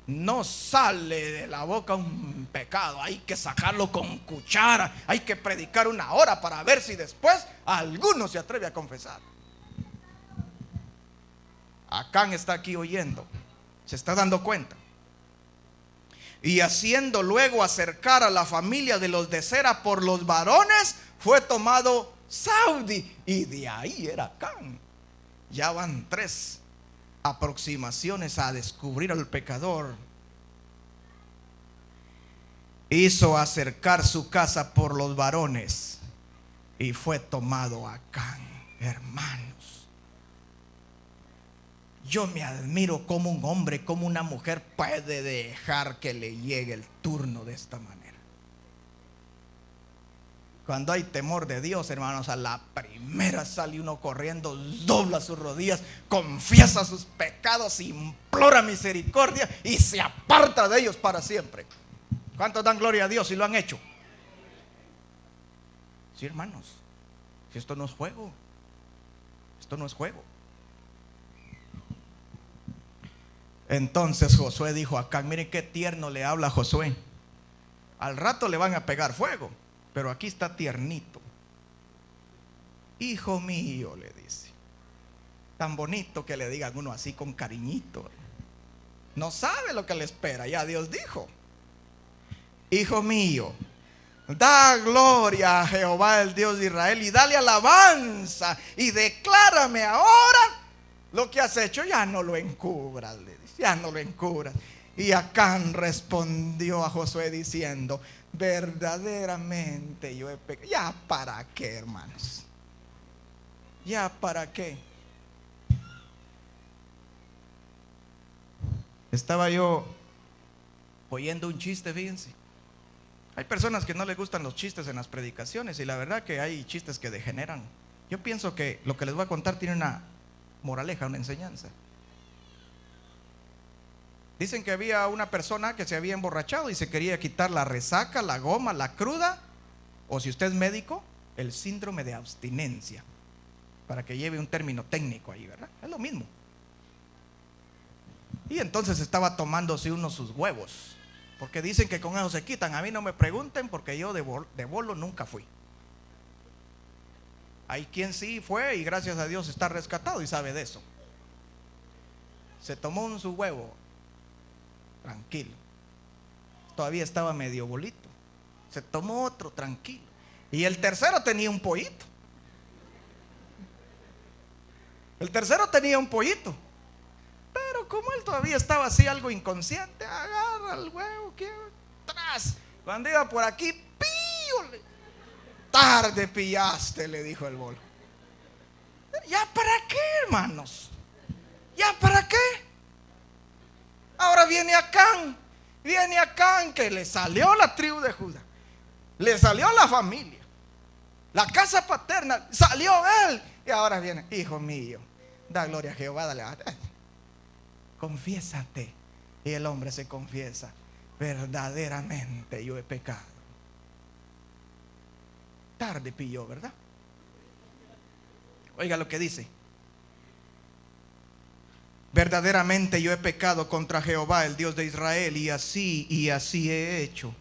No sale de la boca un pecado, hay que sacarlo con cuchara, hay que predicar 1 hora para ver si después alguno se atreve a confesar. Acán está aquí oyendo, se está dando cuenta. Y haciendo luego acercar a la familia de los de Zera por los varones, fue tomado Saudi, y de ahí era Acán. Ya van 3 aproximaciones a descubrir al pecador. Hizo acercar su casa por los varones y fue tomado Acán. Hermanos, yo me admiro cómo un hombre, cómo una mujer puede dejar que le llegue el turno de esta manera. Cuando hay temor de Dios, hermanos, a la primera sale uno corriendo, dobla sus rodillas, confiesa sus pecados, implora misericordia y se aparta de ellos para siempre. ¿Cuántos dan gloria a Dios y lo han hecho? Sí, hermanos, si esto no es juego, esto no es juego. Entonces Josué dijo a Acán: miren qué tierno le habla Josué. Al rato le van a pegar fuego, pero aquí está tiernito. Hijo mío, le dice. Tan bonito que le digan uno así con cariñito. No sabe lo que le espera, ya Dios dijo. Hijo mío, da gloria a Jehová, el Dios de Israel, y dale alabanza, y declárame ahora lo que has hecho. Ya no lo encubras, le dice, ya no lo encubras. Y Acán respondió a Josué diciendo: verdaderamente yo he pecado. ¿Ya para qué, hermanos? ¿Ya para qué? Estaba yo oyendo un chiste, fíjense. Hay personas que no les gustan los chistes en las predicaciones, y la verdad que hay chistes que degeneran. Yo pienso que lo que les voy a contar tiene una moraleja, una enseñanza. Dicen que había una persona que se había emborrachado y se quería quitar la resaca, la goma, la cruda, o si usted es médico, el síndrome de abstinencia, para que lleve un término técnico ahí, ¿verdad? Es lo mismo. Y entonces estaba tomándose uno sus huevos, porque dicen que con eso se quitan. A mí no me pregunten, porque yo de bolo nunca fui. Hay quien sí fue y gracias a Dios está rescatado y sabe de eso. Se tomó su huevo, tranquilo. Todavía estaba medio bolito. Se tomó otro, tranquilo. Y el tercero tenía un pollito. El tercero tenía un pollito. Pero como él todavía estaba así algo inconsciente, agarra el huevo, que tras, cuando iba por aquí, pío, tarde pillaste, le dijo el bolo. ¿Ya para qué, hermanos? ¿Ya para qué? Ahora viene Acán que le salió la tribu de Judá, le salió la familia, la casa paterna, salió él. Y ahora viene, hijo mío, da gloria a Jehová, dale, confiésate. Y el hombre se confiesa, verdaderamente yo he pecado. Tarde pilló, ¿verdad? Oiga lo que dice: verdaderamente yo he pecado contra Jehová, el Dios de Israel, y así he hecho.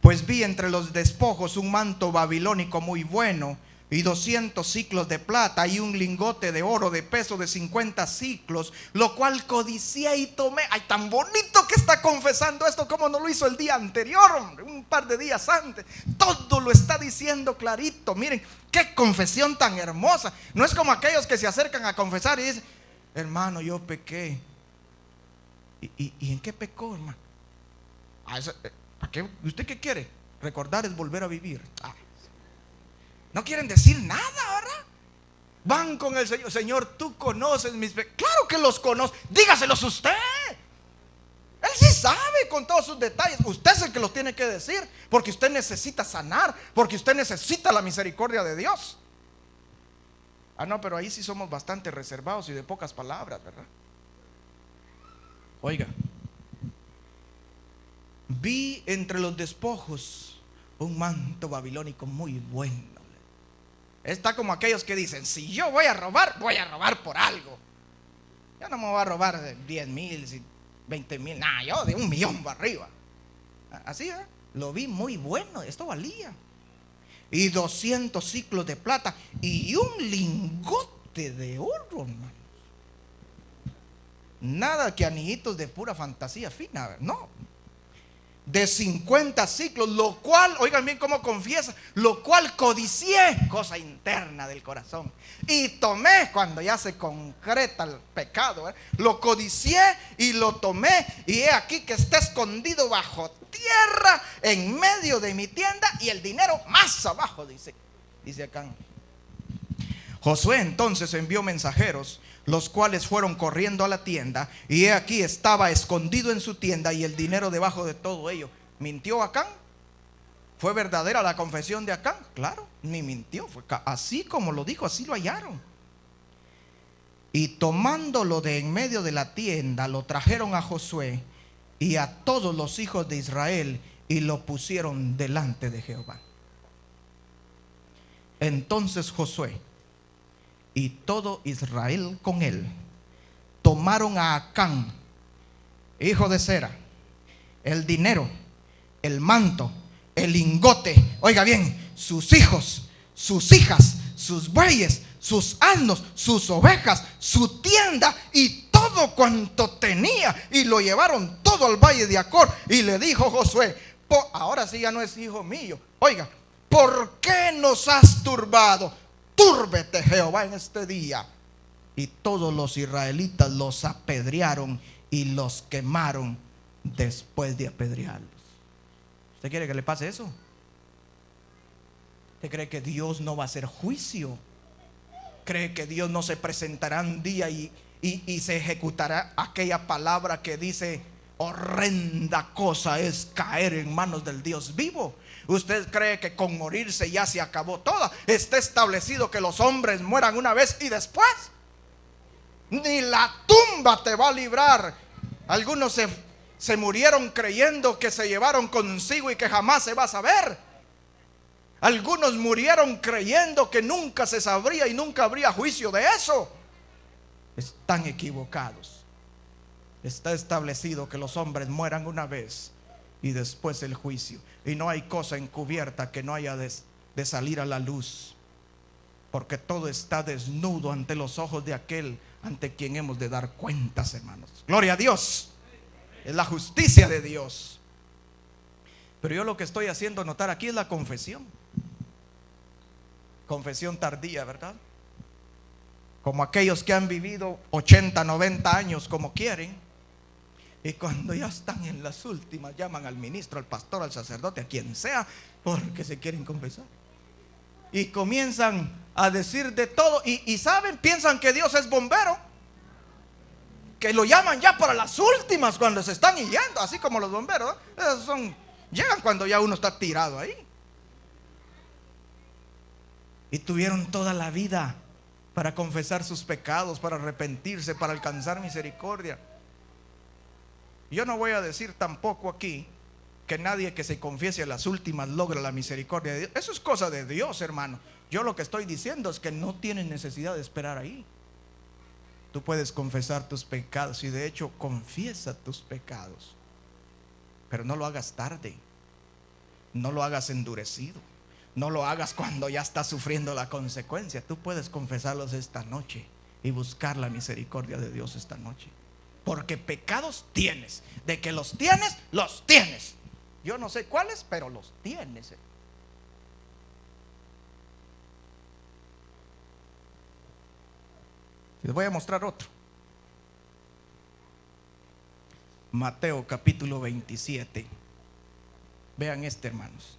Pues vi entre los despojos un manto babilónico muy bueno, y 200 siclos de plata, y un lingote de oro de peso de 50 siclos, lo cual codicié y tomé. Ay, tan bonito que está confesando esto, como no lo hizo el día anterior, hombre, un par de días antes. Todo lo está diciendo clarito. Miren, qué confesión tan hermosa. No es como aquellos que se acercan a confesar y dicen: hermano, yo pequé. ¿Y en qué pecó, hermano? ¿Para qué? ¿Usted qué quiere? Recordar es volver a vivir. No quieren decir nada, ¿verdad? Van con el Señor: Señor, tú conoces mis pecados. Claro que los conoce, dígaselos usted. Él sí sabe con todos sus detalles. Usted es el que los tiene que decir, porque usted necesita sanar, porque usted necesita la misericordia de Dios. No, pero ahí sí somos bastante reservados y de pocas palabras, ¿verdad? Oiga, vi entre los despojos un manto babilónico muy bueno. Está como aquellos que dicen: si yo voy a robar por algo. Yo no me voy a robar de 10,000, 20,000, nada, yo de 1,000,000 para arriba. Así, ¿eh? Lo vi muy bueno, esto valía. Y 200 siclos de plata y un lingote de oro, hermanos. Nada que anillitos de pura fantasía fina, no. De 50 ciclos, lo cual, oigan bien cómo confiesa, lo cual codicié, cosa interna del corazón, y tomé. Cuando ya se concreta el pecado, lo codicié y lo tomé, y he aquí que está escondido bajo tierra en medio de mi tienda, y el dinero más abajo, dice acá. Josué entonces envió mensajeros, los cuales fueron corriendo a la tienda, y he aquí estaba escondido en su tienda y el dinero debajo de todo ello. ¿Mintió Acán? ¿Fue verdadera la confesión de Acán? Claro, ni mintió, fue así como lo dijo, así lo hallaron. Y tomándolo de en medio de la tienda, lo trajeron a Josué y a todos los hijos de Israel, y lo pusieron delante de Jehová. Entonces Josué y todo Israel con él tomaron a Acán, hijo de Zera, el dinero, el manto, el lingote, oiga bien, sus hijos, sus hijas, sus bueyes, sus asnos, sus ovejas, su tienda y todo cuanto tenía, y lo llevaron todo al valle de Acor. Y le dijo Josué: ahora sí ya no es hijo mío. Oiga, ¿por qué nos has turbado? Túrbete Jehová en este día. Y todos los israelitas los apedrearon y los quemaron después de apedrearlos. ¿Usted quiere que le pase eso? ¿Usted cree que Dios no va a hacer juicio? ¿Cree que Dios no se presentará un día y se ejecutará aquella palabra que dice: horrenda cosa es caer en manos del Dios vivo? ¿Usted cree que con morirse ya se acabó todo? Está establecido que los hombres mueran una vez y después ni la tumba te va a librar. Algunos se murieron creyendo que se llevaron consigo y que jamás se va a saber. Algunos murieron creyendo que nunca se sabría y nunca habría juicio de eso. Están equivocados. Está establecido que los hombres mueran una vez y después el juicio. Y no hay cosa encubierta que no haya de salir a la luz, porque todo está desnudo ante los ojos de aquel ante quien hemos de dar cuentas, hermanos. Gloria a Dios. Es la justicia de Dios. Pero yo lo que estoy haciendo notar aquí es la confesión. Confesión tardía, ¿verdad? Como aquellos que han vivido 80, 90 años como quieren, y cuando ya están en las últimas llaman al ministro, al pastor, al sacerdote, a quien sea, porque se quieren confesar. y comienzan a decir de todo. Y saben, piensan que Dios es bombero, que lo llaman ya para las últimas cuando se están yendo, así como los bomberos, ¿no? Esos llegan cuando ya uno está tirado ahí. Y tuvieron toda la vida para confesar sus pecados, para arrepentirse, para alcanzar misericordia. Yo no voy a decir tampoco aquí que nadie que se confiese a las últimas logra la misericordia de Dios. Eso es cosa de Dios, hermano. Yo lo que estoy diciendo es que no tienen necesidad de esperar ahí. Tú puedes confesar tus pecados, y de hecho confiesa tus pecados, pero no lo hagas tarde, no lo hagas endurecido, no lo hagas cuando ya estás sufriendo la consecuencia. Tú puedes confesarlos esta noche y buscar la misericordia de Dios esta noche, porque pecados tienes. De que los tienes, los tienes. Yo no sé cuáles, pero los tienes. Les voy a mostrar otro. Mateo capítulo 27. Vean este, hermanos.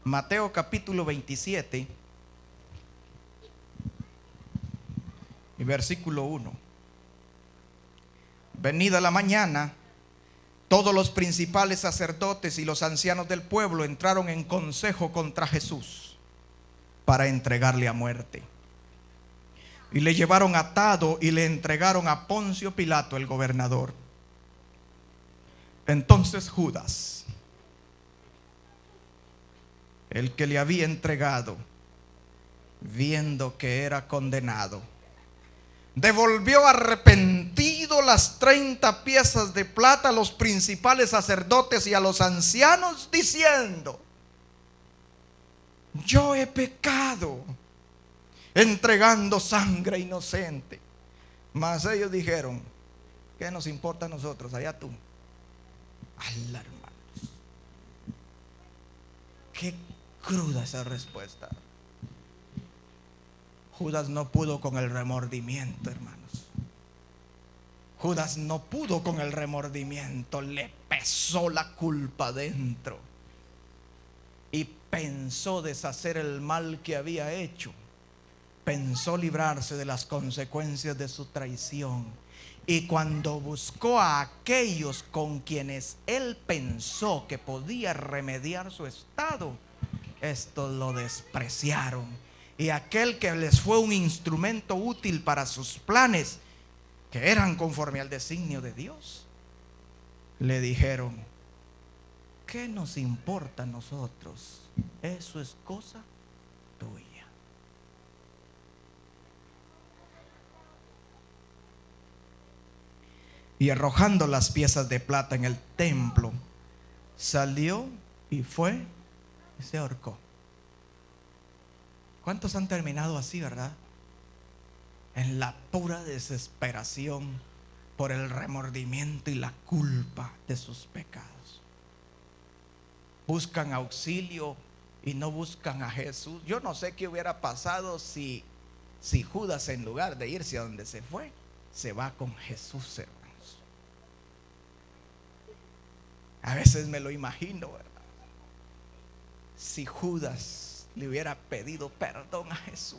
Mateo capítulo 27 y versículo 1. Venida la mañana, todos los principales sacerdotes y los ancianos del pueblo entraron en consejo contra Jesús para entregarle a muerte. Y le llevaron atado y le entregaron a Poncio Pilato, el gobernador. Entonces Judas, el que le había entregado, viendo que era condenado, devolvió arrepentido las 30 piezas de plata a los principales sacerdotes y a los ancianos, diciendo: yo he pecado entregando sangre inocente. Mas ellos dijeron: ¿qué nos importa a nosotros? Allá tú. Ala, hermanos, qué cruda esa respuesta. Judas no pudo con el remordimiento, hermanos. Judas no pudo con el remordimiento. Le pesó la culpa dentro y pensó deshacer el mal que había hecho. Pensó librarse de las consecuencias de su traición. Y cuando buscó a aquellos con quienes él pensó que podía remediar su estado, estos lo despreciaron. Y aquel que les fue un instrumento útil para sus planes, que eran conforme al designio de Dios, le dijeron: ¿qué nos importa a nosotros? Eso es cosa tuya. Y arrojando las piezas de plata en el templo, salió y fue y se ahorcó. ¿Cuántos han terminado así, verdad? En la pura desesperación por el remordimiento y la culpa de sus pecados. Buscan auxilio y no buscan a Jesús. Yo no sé qué hubiera pasado si Judas, en lugar de irse a donde se fue, se va con Jesús, hermanos. A veces me lo imagino, ¿verdad? Si Judas le hubiera pedido perdón a Jesús.